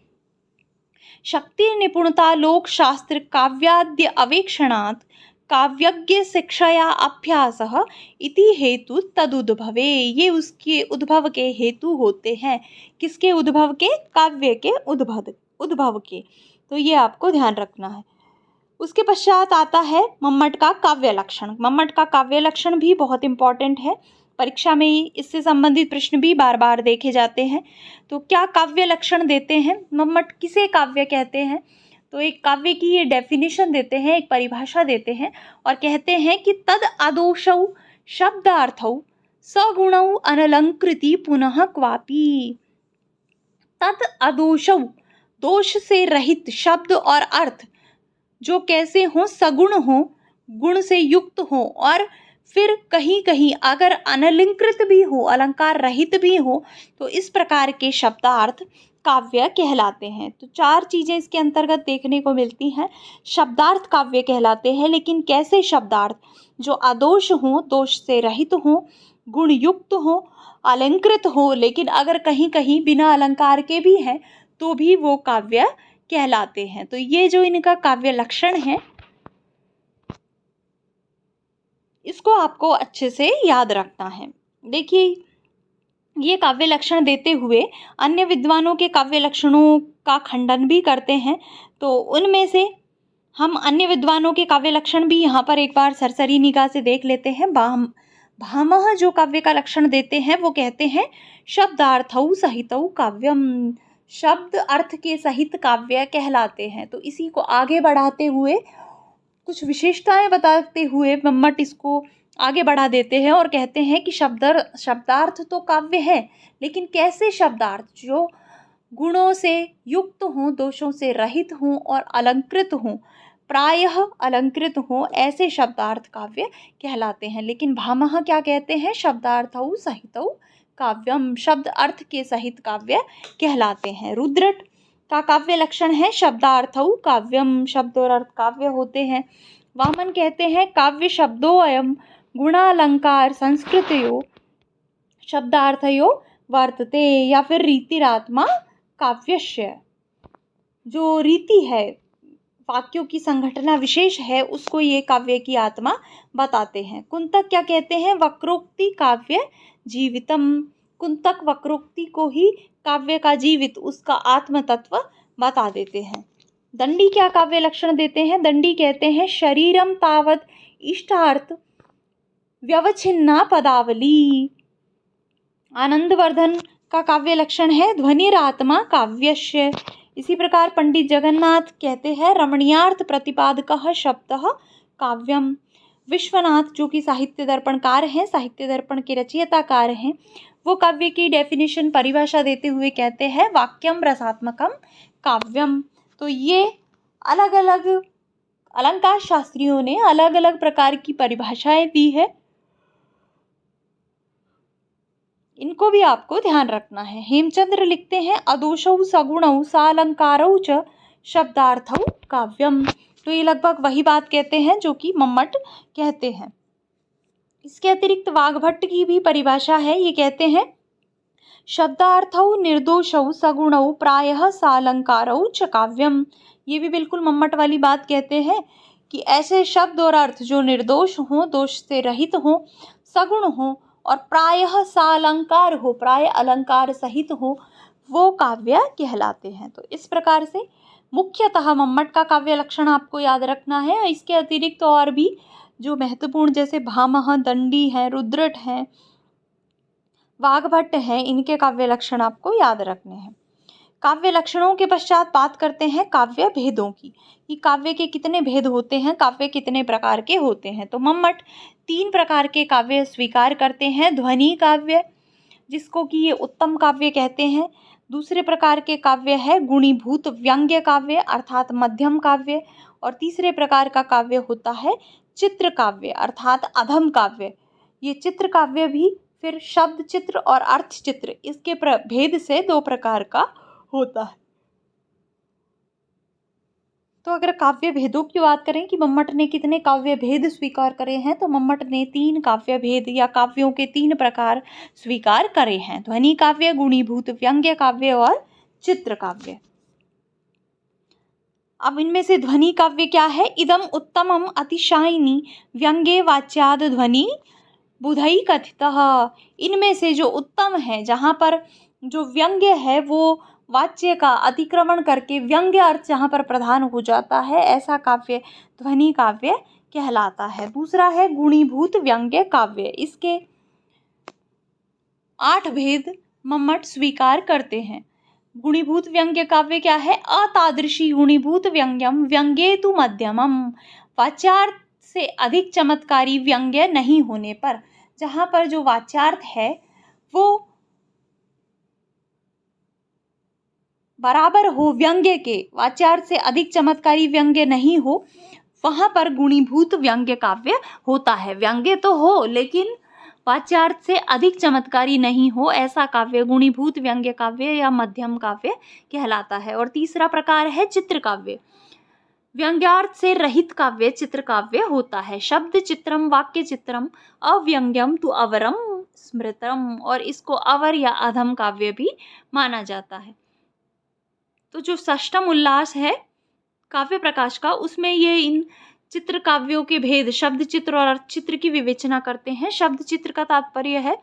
शक्ति निपुणता लोक शास्त्र काव्याद्य अवेक्षणात् काव्यज्ञ शिक्षया अभ्यासः इति हेतु तदुद्भवे। ये उसके उद्भव के हेतु होते हैं। किसके उद्भव के? काव्य के उद्भव के। तो ये आपको ध्यान रखना है। उसके पश्चात आता है मम्मट का काव्य लक्षण। मम्मट का काव्य लक्षण भी बहुत इंपॉर्टेंट है, परीक्षा में इससे संबंधित प्रश्न भी बार बार देखे जाते हैं। तो क्या काव्य लक्षण देते हैं मम्मट? किसे काव्य कहते हैं? तो एक काव्य की ये डेफिनेशन देते हैं, एक परिभाषा देते हैं और कहते हैं कि तद आदोषौ शब्दार्थौ सगुणौ अनलंकृति पुनः क्वापि। तद आदोषौ, दोष से रहित शब्द और अर्थ जो कैसे हो? सगुण हो, गुण से युक्त हो, और फिर कहीं कहीं अगर अनलंकृत भी हो, अलंकार रहित भी हो, तो इस प्रकार के शब्दार्थ काव्य कहलाते हैं। तो 4 चीजें इसके अंतर्गत देखने को मिलती हैं। शब्दार्थ काव्य कहलाते हैं, लेकिन कैसे शब्दार्थ? जो आदोष हो, दोष से रहित हो, गुण युक्त हो, अलंकृत हो, लेकिन अगर कहीं कहीं बिना अलंकार के भी हैं तो भी वो काव्य कहलाते हैं। तो ये जो इनका काव्य लक्षण है, इसको आपको अच्छे से याद रखना है। देखिए, ये काव्य लक्षण देते हुए अन्य विद्वानों के काव्य लक्षणों का खंडन भी करते हैं। तो उनमें से हम अन्य विद्वानों के काव्य लक्षण भी यहाँ पर एक बार सरसरी निगाह से देख लेते हैं। भामह जो काव्य का लक्षण देते हैं वो कहते हैं शब्दार्थौ सहितौ काव्यम। शब्द अर्थ के सहित काव्य कहलाते हैं। तो इसी को आगे बढ़ाते हुए, कुछ विशेषताएं बताते हुए मम्मट इसको आगे बढ़ा देते हैं और कहते हैं कि शब्दार्थ तो काव्य है, लेकिन कैसे शब्दार्थ? जो गुणों से युक्त हों, दोषों से रहित हों और अलंकृत हों, प्रायः अलंकृत हों, ऐसे शब्दार्थ काव्य कहलाते हैं। लेकिन भामह क्या कहते हैं? शब्दार्थौ सहितौ काव्यम। शब्द अर्थ के सहित काव्य कहलाते हैं। रुद्रट का काव्य लक्षण है शब्दार्थौ काव्यम। शब्द और अर्थ काव्य होते हैं। वामन कहते हैं काव्य शब्दो अयम गुणालंकार संस्कृतयो शब्दार्थयो वर्तते, या फिर रीतिरात्मा काव्यस्य। जो रीति है, वाक्यों की संघटना विशेष है, उसको ये काव्य की आत्मा बताते हैं। कुंतक क्या कहते हैं? वक्रोक्ति काव्य जीवितम। कुंतक वक्रोक्ति को ही काव्य का जीवित, उसका आत्म तत्व बता देते हैं। दंडी क्या काव्य लक्षण देते हैं? दंडी कहते हैं शरीरम तावत इष्टार्थ व्यवच्छिन्ना पदावली। आनंदवर्धन का काव्य लक्षण है ध्वनिरात्मा काव्यस्य। इसी प्रकार पंडित जगन्नाथ कहते हैं रमणीयार्थ प्रतिपादकः शब्दः काव्यम। विश्वनाथ जो कि साहित्य दर्पणकार हैं, साहित्य दर्पण के रचयिताकार हैं, वो काव्य की डेफिनेशन, परिभाषा देते हुए कहते हैं वाक्यम रसात्मकम काव्यम। तो ये अलग अलग अलंकार शास्त्रियों ने अलग अलग प्रकार की परिभाषाएं दी है, इनको भी आपको ध्यान रखना है। हेमचंद्र लिखते हैं अदोषौ सगुणौ सालंकारौ च शब्दार्थौ काव्यम। तो ये लगभग वही बात कहते हैं जो कि मम्मट कहते हैं। इसके अतिरिक्त वाग्भट्ट की भी परिभाषा है। ये कहते हैं शब्दार्थौ निर्दोषौ सगुणौ प्रायः सालंकारौ च काव्यम। ये भी बिल्कुल मम्मट वाली बात कहते हैं कि ऐसे शब्द और अर्थ जो निर्दोष हों, दोष से रहित हों, सगुण हों और प्रायः सालंकार हो, प्राय अलंकार सहित हो, वो काव्य कहलाते हैं। तो इस प्रकार से मुख्यतः मम्मट का काव्य लक्षण आपको याद रखना है। इसके अतिरिक्त और भी जो महत्वपूर्ण, जैसे भामह, दंडी हैं, रुद्रट हैं, वाग्भट्ट हैं, इनके काव्य लक्षण आपको याद रखने हैं। काव्य लक्षणों के पश्चात बात करते हैं काव्य भेदों की, कि काव्य के कितने भेद होते हैं, काव्य कितने प्रकार के होते हैं। तो मम्मट 3 प्रकार के काव्य स्वीकार करते हैं। ध्वनि काव्य, जिसको कि ये उत्तम काव्य कहते हैं। दूसरे प्रकार के काव्य है गुणीभूत व्यंग्य काव्य अर्थात मध्यम काव्य। और तीसरे प्रकार का काव्य होता है चित्र काव्य अर्थात अधम काव्य। ये चित्र काव्य भी फिर शब्द चित्र और अर्थ चित्र, इसके भेद से 2 प्रकार का होता है। तो अगर काव्य भेदों की बात करें कि मम्मट ने कितने काव्य भेद स्वीकार करे हैं, तो मम्मट ने 3 काव्य भेद या काव्यों के 3 प्रकार स्वीकार करे हैं। ध्वनि काव्य, गुणीभूत व्यंग्य काव्य और चित्र काव्य। अब इनमें से ध्वनि काव्य क्या है? इदम उत्तमम अतिशायिनी व्यंग्ये वाच्याद ध्वनि बुधई कथितः। इनमें से जो उत्तम है, जहाँ पर जो व्यंग्य है वो वाच्य का अतिक्रमण करके व्यंग्य अर्थ जहाँ पर प्रधान हो जाता है, ऐसा काव्य ध्वनि काव्य कहलाता है। दूसरा है गुणीभूत व्यंग्य काव्य। इसके 8 भेद मम्मट स्वीकार करते हैं। गुणीभूत व्यंग्य काव्य क्या है? अतादृशी गुणीभूत व्यंग्यम व्यंग्ये तु मध्यमम। वाच्यार्थ से अधिक चमत्कारी व्यंग्य नहीं होने पर, जहाँ पर जो वाच्यार्थ है वो बराबर हो व्यंग्य के, वाच्यार्थ से अधिक चमत्कारी व्यंग्य नहीं हो, वहाँ पर गुणीभूत व्यंग्य काव्य होता है। व्यंग्य तो हो लेकिन वाच्यार्थ से अधिक चमत्कारी नहीं हो, ऐसा काव्य गुणीभूत व्यंग्य काव्य या मध्यम काव्य कहलाता है। और तीसरा प्रकार है चित्र काव्य। व्यंग्यार्थ से रहित काव्य चित्र काव्य होता है। शब्द चित्रम वाक्य चित्रम अव्यंग्यम तु अवरम स्मृतम, और इसको अवर या अधम काव्य भी माना जाता है। तो जो षष्ठम उल्लास है काव्य प्रकाश का, उसमें ये इन चित्र काव्यों के भेद शब्द चित्र और अर्थ चित्र की विवेचना करते हैं। शब्द चित्र का तात्पर्य है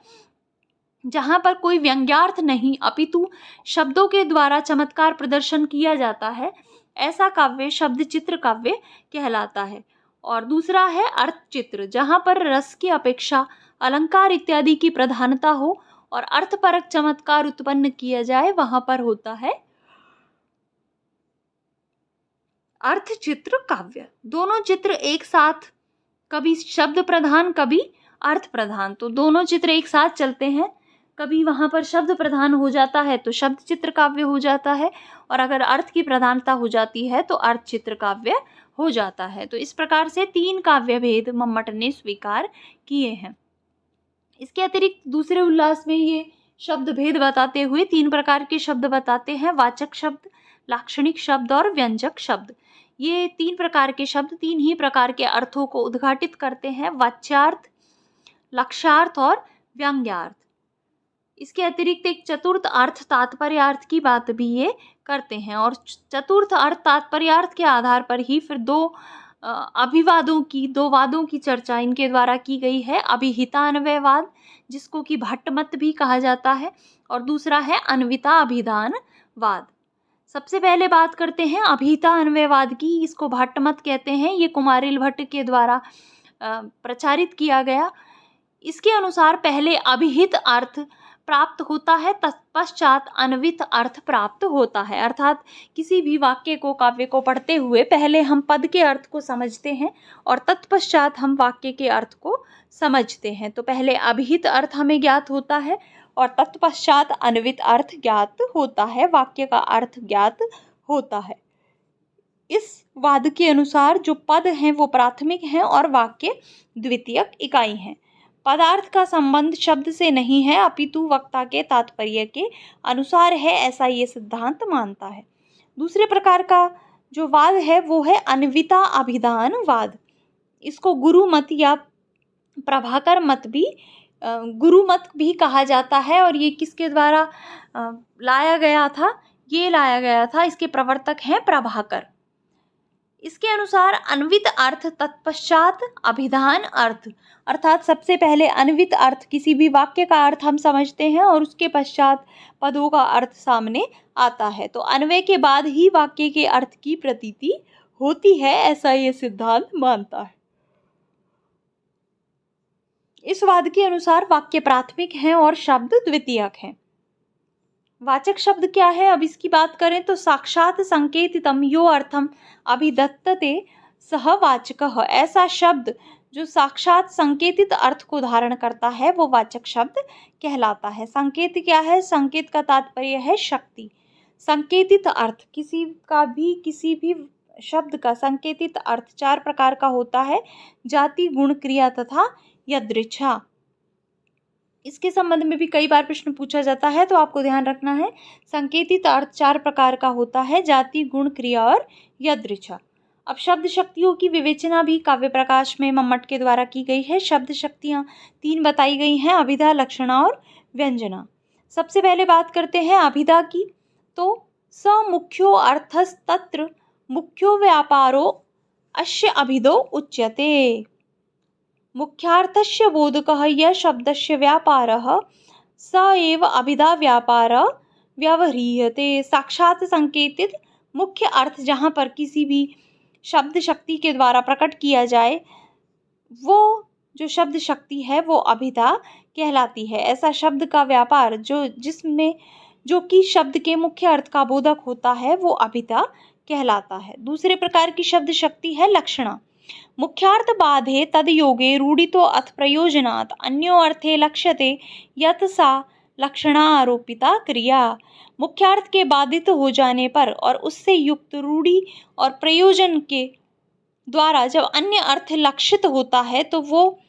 जहाँ पर कोई व्यंग्यार्थ नहीं अपितु शब्दों के द्वारा चमत्कार प्रदर्शन किया जाता है, ऐसा काव्य शब्द चित्र काव्य कहलाता है। और दूसरा है अर्थ चित्र, जहाँ पर रस की अपेक्षा अलंकार इत्यादि की प्रधानता हो और अर्थपरक चमत्कार उत्पन्न किया जाए, वहाँ पर होता है अर्थ चित्र काव्य। दोनों चित्र एक साथ, कभी शब्द प्रधान कभी अर्थ प्रधान, तो दोनों चित्र एक साथ चलते हैं। कभी वहाँ पर शब्द प्रधान हो जाता है तो शब्द चित्र काव्य हो जाता है, और अगर अर्थ की प्रधानता हो जाती है तो अर्थ चित्र काव्य हो जाता है। तो इस प्रकार से 3 काव्य भेद मम्मट ने स्वीकार किए हैं। इसके अतिरिक्त दूसरे उल्लास में ये शब्द भेद बताते हुए 3 प्रकार के शब्द बताते हैं। वाचक शब्द, लाक्षणिक शब्द और व्यंजक शब्द। ये 3 प्रकार के शब्द 3 ही प्रकार के अर्थों को उद्घाटित करते हैं, वाच्यार्थ, लक्ष्यार्थ और व्यंग्यार्थ। इसके अतिरिक्त एक चतुर्थ अर्थ तात्पर्यार्थ की बात भी ये करते हैं, और चतुर्थ अर्थ तात्पर्यार्थ के आधार पर ही फिर 2 वादों की चर्चा इनके द्वारा की गई है। अभिहिता अन्वयवाद, जिसको कि भट्ट मत भी कहा जाता है, और दूसरा है अन्विता अभिधान वाद। सबसे पहले बात करते हैं अभिहिता अन्वयवाद की। इसको भट्ट मत कहते हैं। ये कुमारिल भट्ट के द्वारा प्रचारित किया गया। इसके अनुसार पहले अभिहित अर्थ प्राप्त होता है, तत्पश्चात अन्वित अर्थ प्राप्त होता है। अर्थात किसी भी वाक्य को, काव्य को पढ़ते हुए पहले हम पद के अर्थ को समझते हैं और तत्पश्चात हम वाक्य के अर्थ को समझते हैं। तो पहले अभिहित अर्थ हमें ज्ञात होता है और तत्पश्चात अन्वित अर्थ ज्ञात होता है, वाक्य का अर्थ ज्ञात होता है। इस वाद के अनुसार जो पद हैं वो प्राथमिक हैं और वाक्य द्वितीयक इकाई हैं। पदार्थ का संबंध शब्द से नहीं है अपितु वक्ता के तात्पर्य के अनुसार है, ऐसा ये सिद्धांत मानता है। दूसरे प्रकार का जो वाद है वो है अन्विता अभिधान वाद। इसको गुरु मत या प्रभाकर मत भी गुरु मत भी कहा जाता है, और ये किसके द्वारा लाया गया था? ये लाया गया था, इसके प्रवर्तक हैं प्रभाकर। इसके अनुसार अन्वित अर्थ तत्पश्चात अभिधान अर्थ, अर्थात सबसे पहले अन्वित अर्थ किसी भी वाक्य का अर्थ हम समझते हैं और उसके पश्चात पदों का अर्थ सामने आता है। तो अन्वय के बाद ही वाक्य के अर्थ की प्रतीति होती है, ऐसा ये सिद्धांत मानता है। इस वाद के अनुसार वाक्य प्राथमिक हैं और शब्द द्वितीयक हैं। वाचक शब्द क्या है, अब इसकी बात करें तो साक्षात संकेतितम यो अर्थम अभिदत्तते सह वाचकः। ऐसा शब्द जो साक्षात संकेतित अर्थ को धारण करता है वो वाचक शब्द कहलाता है। संकेत क्या है, संकेत का तात्पर्य है शक्ति। संकेतित अर्थ किसी भी शब्द का संकेतित अर्थ 4 प्रकार का होता है, जाति, गुण, क्रिया तथा यदृच्छा। इसके संबंध में भी कई बार प्रश्न पूछा जाता है, तो आपको ध्यान रखना है संकेतित अर्थ 4 प्रकार का होता है, जाति, गुण, क्रिया और यदृच्छा। अब शब्द शक्तियों की विवेचना भी काव्य प्रकाश में मम्मट के द्वारा की गई है। शब्द शक्तियाँ 3 बताई गई हैं, अभिधा, लक्षणा और व्यंजना। सबसे पहले बात करते हैं अभिधा की, तो स मुख्यो अर्थस्तत्र मुख्यो व्यापारो अस्य अभिधो उच्यते। मुख्यार्थस्य बोधकः यः शब्दस्य व्यापारः स एव अभिधा व्यापार व्यवह्रियते। साक्षात संकेतित मुख्य अर्थ जहाँ पर किसी भी शब्द शक्ति के द्वारा प्रकट किया जाए, वो जो शब्द शक्ति है वो अभिधा कहलाती है। ऐसा शब्द का व्यापार जो कि शब्द के मुख्य अर्थ का बोधक होता है वो अभिधा कहलाता है। दूसरे प्रकार की शब्द शक्ति है लक्षणा। मुख्यार्थ बाधे तद योगे रूढ़ितो अथ प्रयोजनात् अन्यो अर्थे लक्ष्यते यत् सा लक्षणा आरोपिता क्रिया। मुख्यार्थ के बाधित हो जाने पर और उससे युक्त रूढ़ि और प्रयोजन के द्वारा जब अन्य अर्थ लक्षित होता है तो वो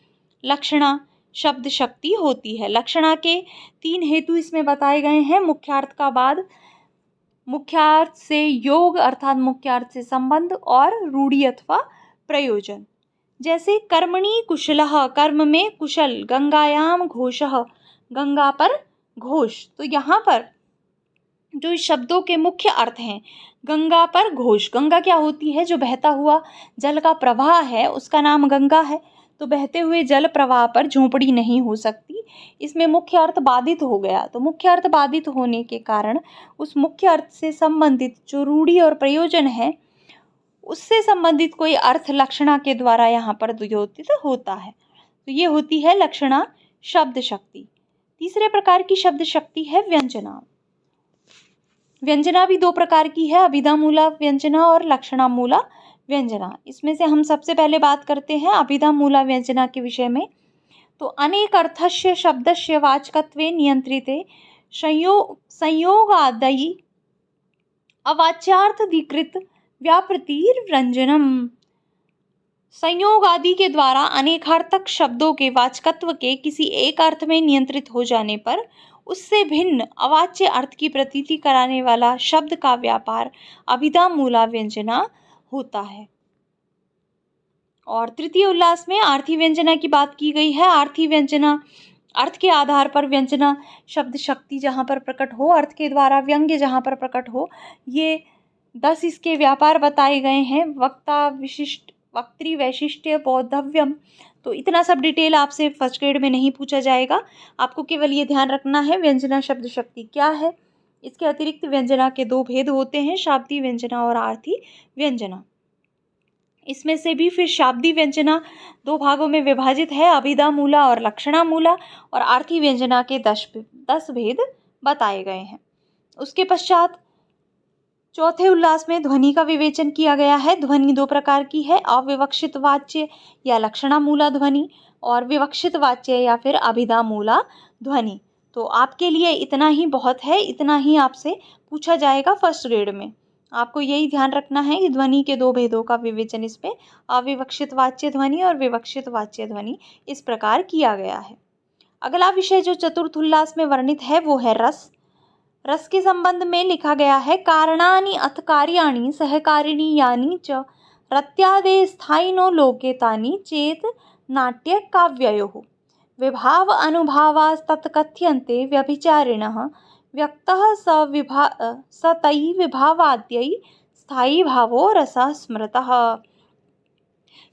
लक्षणा शब्द शक्ति होती है। लक्षणा के 3 हेतु इसमें बताए गए हैं। मुख्यार्थ का बाद, मुख्यार्थ से योग अर्थात मुख्यार्थ से संबंध, और रूढ़ि अथवा प्रयोजन। जैसे कर्मणि कुशलः, कर्म में कुशल, गंगायाम घोषः, गंगा पर घोष। तो यहाँ पर जो इस शब्दों के मुख्य अर्थ हैं, गंगा पर घोष। गंगा क्या होती है, जो बहता हुआ जल का प्रवाह है उसका नाम गंगा है। तो बहते हुए जल प्रवाह पर झोंपड़ी नहीं हो सकती। इसमें मुख्य अर्थ बाधित हो गया, तो मुख्य अर्थ बाधित होने के कारण उस मुख्य अर्थ से संबंधित जो रूढ़ि और प्रयोजन है उससे संबंधित कोई अर्थ लक्षणा के द्वारा यहाँ पर द्योतित होता है। तो ये होती है लक्षणा शब्द शक्ति। तीसरे प्रकार की शब्द शक्ति है व्यंजना। व्यंजना भी 2 प्रकार की है, अभिधा मूला व्यंजना और लक्षणा मूला व्यंजना। इसमें से हम सबसे पहले बात करते हैं अभिधा मूला व्यंजना के विषय में। तो अनेक अर्थस्य शब्दस्य वाचकत्वे नियंत्रिते संयोगादयि अवाच्यार्थधिकृत व्यापृतिर्व्यंजनम। संयोग आदि के द्वारा अनेकार्थक शब्दों के वाचकत्व के किसी एक अर्थ में नियंत्रित हो जाने पर उससे भिन्न अवाच्य अर्थ की प्रतीति कराने वाला शब्द का व्यापार अभिधा मूला व्यंजना होता है। और तृतीय उल्लास में आर्थी व्यंजना की बात की गई है। आर्थी व्यंजना अर्थ के आधार पर व्यंजना शब्द शक्ति जहाँ पर प्रकट हो, अर्थ के द्वारा व्यंग्य जहाँ पर प्रकट हो, ये 10 इसके व्यापार बताए गए हैं। वक्ता विशिष्ट, वक्त्री वैशिष्ट्य, बोधव्यम। तो इतना सब डिटेल आपसे फर्स्ट ग्रेड में नहीं पूछा जाएगा। आपको केवल ये ध्यान रखना है व्यंजना शब्द शक्ति क्या है। इसके अतिरिक्त व्यंजना के 2 भेद होते हैं, शाब्दी व्यंजना और आर्थी व्यंजना। इसमें से भी फिर शाब्दी व्यंजना 2 भागों में विभाजित है, अभिधा मूला और लक्षणा मूला, और आर्थी व्यंजना के 10 भेद बताए गए हैं। उसके पश्चात चौथे उल्लास में ध्वनि का विवेचन किया गया है। ध्वनि 2 प्रकार की है, अविवक्षित वाच्य या लक्षणा मूला ध्वनि, और विवक्षित वाच्य या फिर अभिधा मूला ध्वनि। तो आपके लिए इतना ही बहुत है, इतना ही आपसे पूछा जाएगा फर्स्ट ग्रेड में। आपको यही ध्यान रखना है कि ध्वनि के 2 भेदों का विवेचन इसमें अविवक्षित वाच्य ध्वनि और विवक्षित वाच्य ध्वनि इस प्रकार किया गया है। अगला विषय जो चतुर्थ उल्लास में वर्णित है वो है रस। रस के संबंध में लिखा गया है, कारणानि अथ कार्याणि सहकारिणी यानि च रत्यादे स्थायिनो लोके तानि चेत नाट्य काव्ययोः विभाव अनुभावास्तत्कथ्यन्ते व्यभिचारिणः व्यक्तः स तैः विभावाद्यैः स्थायी भावो रसः स्मृतः।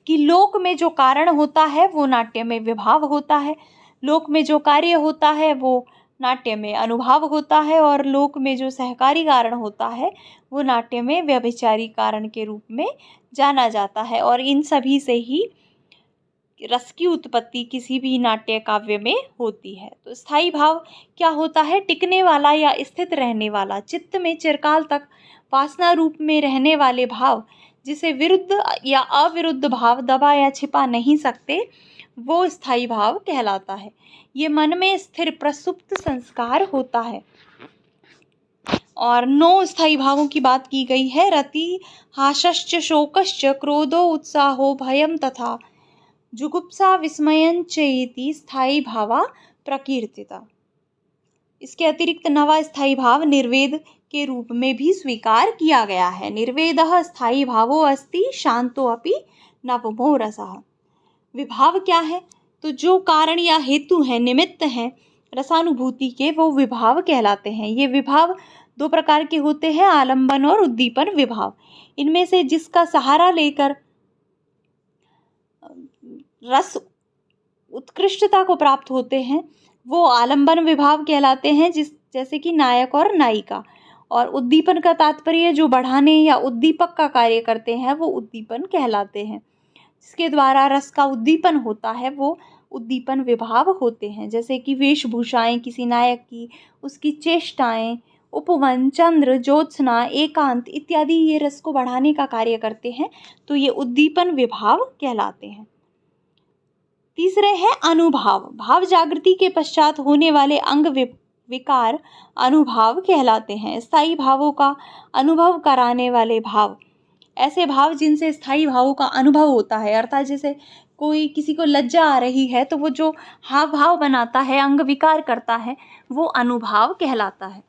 कि लोक में जो कारण होता है वो नाट्य में विभाव होता है, लोक में जो कार्य होता है वो नाट्य में अनुभाव होता है, और लोक में जो सहकारी कारण होता है वो नाट्य में व्यभिचारी कारण के रूप में जाना जाता है। और इन सभी से ही रस की उत्पत्ति किसी भी नाट्य काव्य में होती है। तो स्थायी भाव क्या होता है? टिकने वाला या स्थित रहने वाला, चित्त में चिरकाल तक वासना रूप में रहने वाले भाव, जिसे विरुद्ध या अविरुद्ध भाव दबा या छिपा नहीं सकते, वो स्थायी भाव कहलाता है। ये मन में स्थिर प्रसुप्त संस्कार होता है। और 9 स्थायी भावों की बात की गई है। रति, हासश्च, शोकश्च, क्रोधो, उत्साहो, भयम तथा जुगुप्सा, विस्मयं चेति स्थायी भावा प्रकीर्तिता। इसके अतिरिक्त नवा स्थायी भाव निर्वेद के रूप में भी स्वीकार किया गया है। निर्वेदः स्थायी भावो अस्ति शांतो अपि नवमो रसः। विभाव क्या है? तो जो कारण या हेतु है, निमित्त हैं रसानुभूति के, वो विभाव कहलाते हैं। ये विभाव 2 प्रकार के होते हैं, आलंबन और उद्दीपन विभाव। इनमें से जिसका सहारा लेकर रस उत्कृष्टता को प्राप्त होते हैं, वो आलंबन विभाव कहलाते हैं, जैसे कि नायक और नायिका। और उद्दीपन का तात्पर्य जो बढ़ाने या उद्दीपक का कार्य करते हैं, वो उद्दीपन कहलाते हैं। जिसके द्वारा रस का उद्दीपन होता है, वो उद्दीपन विभाव होते हैं। जैसे कि वेशभूषाएं किसी नायक की, उसकी चेष्टाएं, उपवन, चंद्र, ज्योत्सना, एकांत इत्यादि ये रस को बढ़ाने का कार्य करते हैं, तो ये उद्दीपन विभाव कहलाते हैं। तीसरे हैं अनुभाव। भाव जागृति के पश्चात होने वाले अंग विकार अनुभाव कहलाते हैं। स्थायी भावों का अनुभव कराने वाले भाव, ऐसे भाव जिनसे स्थायी भावों का अनुभव होता है, अर्थात जैसे कोई किसी को लज्जा आ रही है तो वो जो हाव भाव बनाता है, अंग विकार करता है, वो अनुभाव कहलाता है।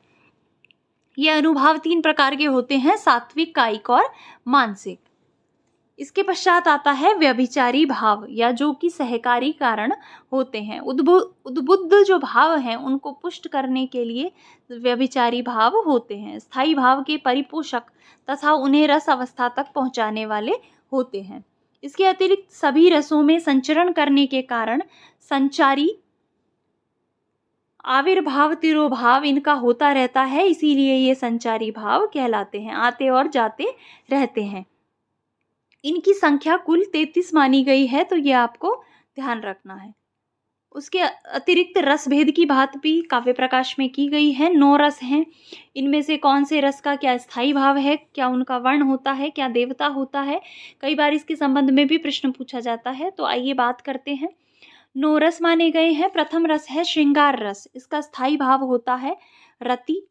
ये अनुभाव 3 प्रकार के होते हैं, सात्विक, कायिक और मानसिक। इसके पश्चात आता है व्यभिचारी भाव, या जो कि सहकारी कारण होते हैं। उद्बुद्ध जो भाव हैं, उनको पुष्ट करने के लिए व्यभिचारी भाव होते हैं। स्थायी भाव के परिपोषक तथा उन्हें रस अवस्था तक पहुंचाने वाले होते हैं। इसके अतिरिक्त सभी रसों में संचरण करने के कारण संचारी, आविर्भाव, तिरोभाव इनका होता रहता है, इसीलिए ये संचारी भाव कहलाते हैं। आते और जाते रहते हैं। इनकी संख्या कुल 33 मानी गई है, तो ये आपको ध्यान रखना है। उसके अतिरिक्त रस भेद की बात भी काव्य प्रकाश में की गई है। 9 रस हैं। इनमें से कौन से रस का क्या स्थायी भाव है, क्या उनका वर्ण होता है, क्या देवता होता है, कई बार इसके संबंध में भी प्रश्न पूछा जाता है। तो आइए बात करते हैं। 9 रस माने गए हैं। प्रथम रस है श्रृंगार रस। इसका स्थायी भाव होता है रति।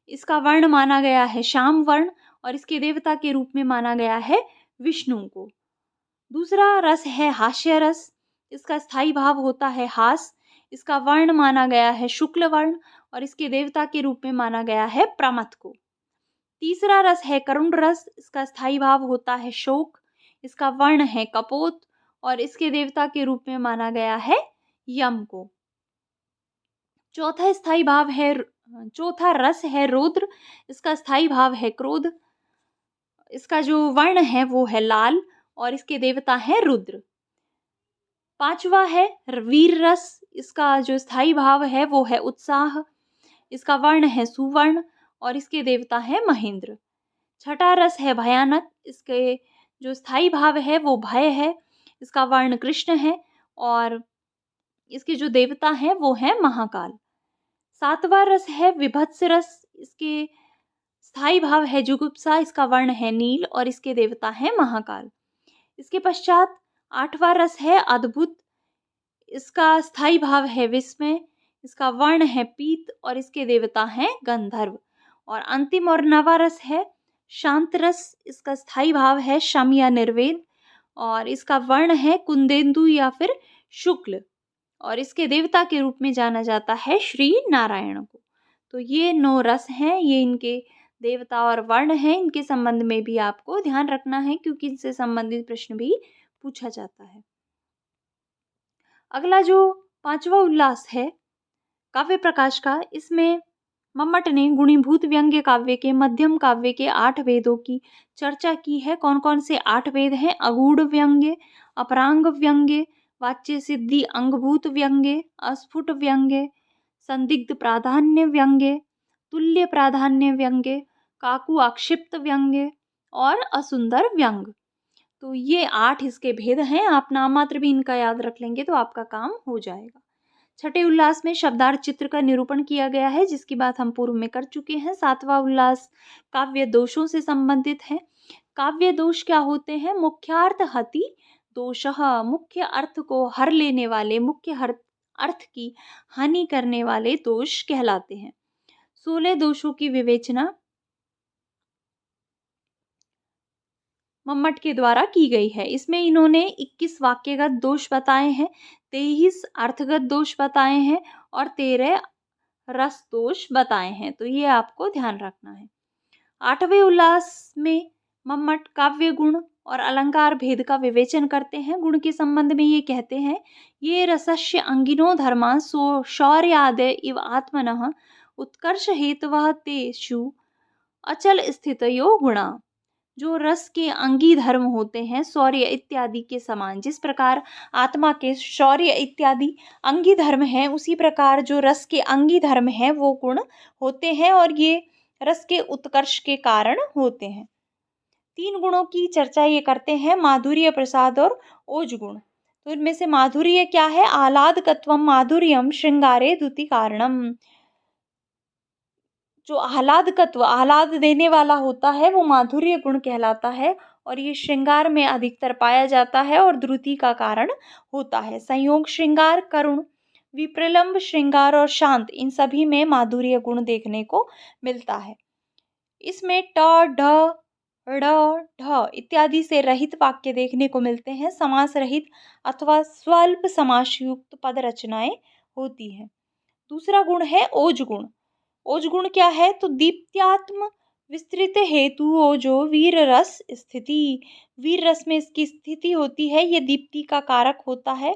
इसका वर्ण माना गया है श्याम वर्ण, और इसके देवता के रूप में माना गया है विष्णु को। दूसरा रस है हास्य रस। इसका स्थायी भाव होता है हास। इसका वर्ण माना गया है शुक्ल वर्ण, और इसके देवता के रूप में माना गया है प्रमथ को। तीसरा रस है करुण रस। इसका स्थायी भाव होता है शोक। इसका वर्ण है कपोत, और इसके देवता के रूप में माना गया है यम को। चौथा रस है रौद्र। इसका स्थायी भाव है क्रोध। इसका जो वर्ण है वो है लाल, और इसके देवता है रुद्र। 5वां है वीर रस। इसका जो स्थायी भाव है वो है उत्साह। इसका वर्ण है सुवर्ण, और इसके देवता है महेंद्र। 6ठा रस है भयानक। इसके जो स्थायी भाव है वो भय है। इसका वर्ण कृष्ण है, और इसके जो देवता हैं वो है महाकाल। 7वां रस है विभत्स रस। इसके स्थायी भाव है जुगुप्सा। इसका वर्ण है नील, और इसके देवता है महाकाल। इसके पश्चात 8वां रस है अद्भुत। इसका स्थायी भाव है विस्मय। इसका वर्ण है पीत, और इसके देवता हैं गंधर्व। और अंतिम और 9वां रस है शांत रस। इसका स्थायी भाव है शम या निर्वेद, और इसका वर्ण है कुंदेंदु या फिर शुक्ल, और इसके देवता के रूप में जाना जाता है श्री नारायण को। तो ये 9 रस हैं, ये इनके देवता और वर्ण हैं। इनके संबंध में भी आपको ध्यान रखना है, क्योंकि इनसे संबंधित प्रश्न भी पूछा जाता है। अगला जो 5वां उल्लास है काव्य प्रकाश का, इसमें मम्मट ने गुणीभूत व्यंग्य काव्य के, मध्यम काव्य के 8 वेदों की चर्चा की है। कौन कौन से 8 वेद हैं? अगूढ़ व्यंग्य, अपरांग व्यंग्य, वाच्य सिद्धि अंगभूत व्यंग्य, अस्फुट व्यंग्य, संदिग्ध प्राधान्य व्यंग्य, तुल्य प्राधान्य व्यंग्य, काकु आक्षिप्त व्यंग्य और असुंदर व्यंग। तो ये 8 इसके भेद हैं। आप नाम मात्र भी इनका याद रख लेंगे तो आपका काम हो जाएगा। छठे उल्लास में शब्दार्थ चित्र का निरूपण किया गया है, जिसकी बात हम पूर्व में कर चुके हैं। सातवां उल्लास काव्य दोषों से संबंधित है। काव्य दोष क्या होते हैं? मुख्यार्थ हति दोषः, मुख्य अर्थ को हर लेने वाले, अर्थ की हानि करने वाले दोष कहलाते हैं। 16 दोषों की विवेचना मम्मट के द्वारा की गई है। इसमें इन्होंने 21 वाक्यगत दोष बताए हैं, 23 अर्थगत दोष बताए हैं और 13 रस दोष बताए हैं। तो ये आपको ध्यान रखना है। 8वें उल्लास में मम्मट काव्य गुण और अलंकार भेद का विवेचन करते हैं। गुण के संबंध में ये कहते हैं, ये रसस्य अंगिनो धर्मा शौर्यादय इव आत्मनः उत्कर्ष हेतवः तेषु अचल स्थितयो गुणा। जो रस के अंगी धर्म होते हैं शौर्य इत्यादि के समान, जिस प्रकार आत्मा के शौर्य इत्यादि अंगी धर्म हैं, उसी प्रकार जो रस के अंगी धर्म हैं वो गुण होते हैं और ये रस के उत्कर्ष के कारण होते हैं। 3 गुणों की चर्चा ये करते हैं, माधुर्य, प्रसाद और ओज गुण। तो इनमें से माधुर्य क्या है? आह्लादकत्वम माधुर्यम श्रृंगारे द्युति कारणम। जो आह्लाद देने वाला होता है वो माधुर्य गुण कहलाता है और ये श्रृंगार में अधिकतर पाया जाता है और द्रुति का कारण होता है। संयोग श्रृंगार, करुण, विप्रलंब श्रृंगार और शांत, इन सभी में माधुर्य गुण देखने को मिलता है। इसमें ट, ढ, ढ़, ढ इत्यादि से रहित वाक्य देखने को मिलते हैं। समास रहित अथवा स्वल्प समास युक्त पद रचनाएं होती हैं। दूसरा गुण है ओज गुण। ओज गुण क्या है? तो दीप्त्यात्म विस्तृत हेतु ओजो वीर रस स्थिति। वीर रस में इसकी स्थिति होती है, ये दीप्ति का कारक होता है।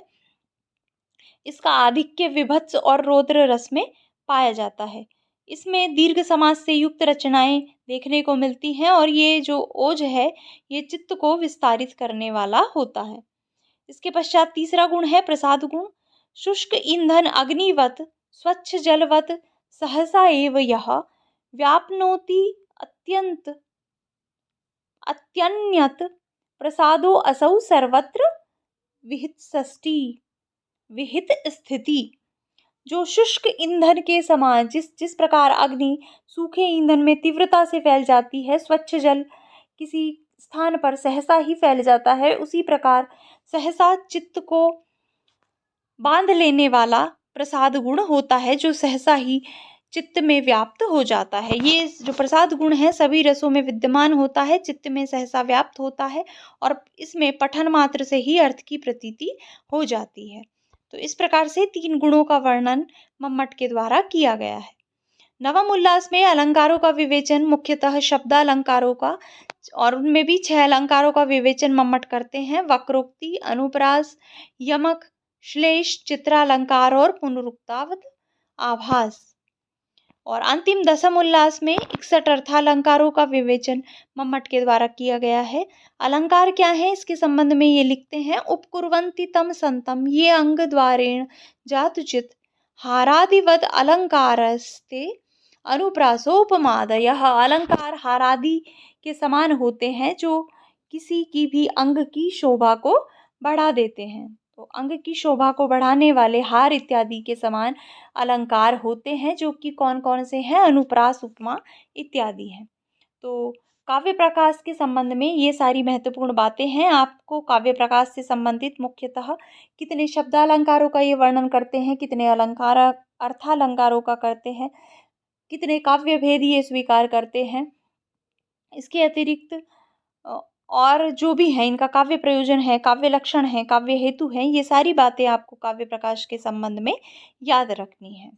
इसका आधिक्य विभत्स और रौद्र रस में पाया जाता है। इसमें दीर्घ समास से युक्त रचनाएं देखने को मिलती हैं और ये जो ओज है ये चित्त को विस्तारित करने वाला होता है। इसके पश्चात तीसरा गुण है प्रसाद गुण। शुष्क ईंधन अग्निवत स्वच्छ जलवत सहसा एव यह व्याप्नोति अत्यन्यत प्रसादो असौ सर्वत्र विहित स्थिति। जो शुष्क ईंधन के समान, जिस प्रकार अग्नि सूखे ईंधन में तीव्रता से फैल जाती है, स्वच्छ जल किसी स्थान पर सहसा ही फैल जाता है, उसी प्रकार सहसा चित्त को बांध लेने वाला प्रसाद गुण होता है, जो सहसा ही चित्त में व्याप्त हो जाता है। ये जो प्रसाद गुण है सभी रसों में विद्यमान होता है, चित्त में सहसा व्याप्त होता है और इसमें पठन मात्र से ही अर्थ की प्रतीति हो जाती है। तो इस प्रकार से 3 गुणों का वर्णन मम्मट के द्वारा किया गया है। नवम उल्लास में अलंकारों का विवेचन, मुख्यतः शब्दालंकारों का, और उनमें भी 6 अलंकारों का विवेचन मम्मट करते हैं। वक्रोक्ति, अनुप्रास, यमक, श्लेष, चित्रालंकार और पुनरुक्तावद आभास। और अंतिम दसम उल्लास में 61 अर्थालंकारों का विवेचन मम्मट के द्वारा किया गया है। अलंकार क्या है इसके संबंध में ये लिखते हैं, उपकुर्वन्ति तम संतम ये अंग द्वारेण जातुचित हारादिवद अलंकारस्ते अनुप्रासोपमाद। यह अलंकार हारादि के समान होते हैं जो किसी की भी अंग की शोभा को बढ़ा देते हैं। तो अंग की शोभा को बढ़ाने वाले हार इत्यादि के समान अलंकार होते हैं, जो कि कौन कौन से हैं? अनुप्रास, उपमा इत्यादि हैं। तो काव्य प्रकाश के संबंध में ये सारी महत्वपूर्ण बातें हैं। आपको काव्य प्रकाश से संबंधित मुख्यतः कितने शब्दालंकारों का ये वर्णन करते हैं, कितने अलंकार अर्थालंकारों का करते हैं, कितने काव्य भेद ये स्वीकार करते हैं, इसके अतिरिक्त और जो भी है इनका काव्य प्रयोजन है, काव्य लक्षण है, काव्य हेतु है, ये सारी बातें आपको काव्य प्रकाश के संबंध में याद रखनी है।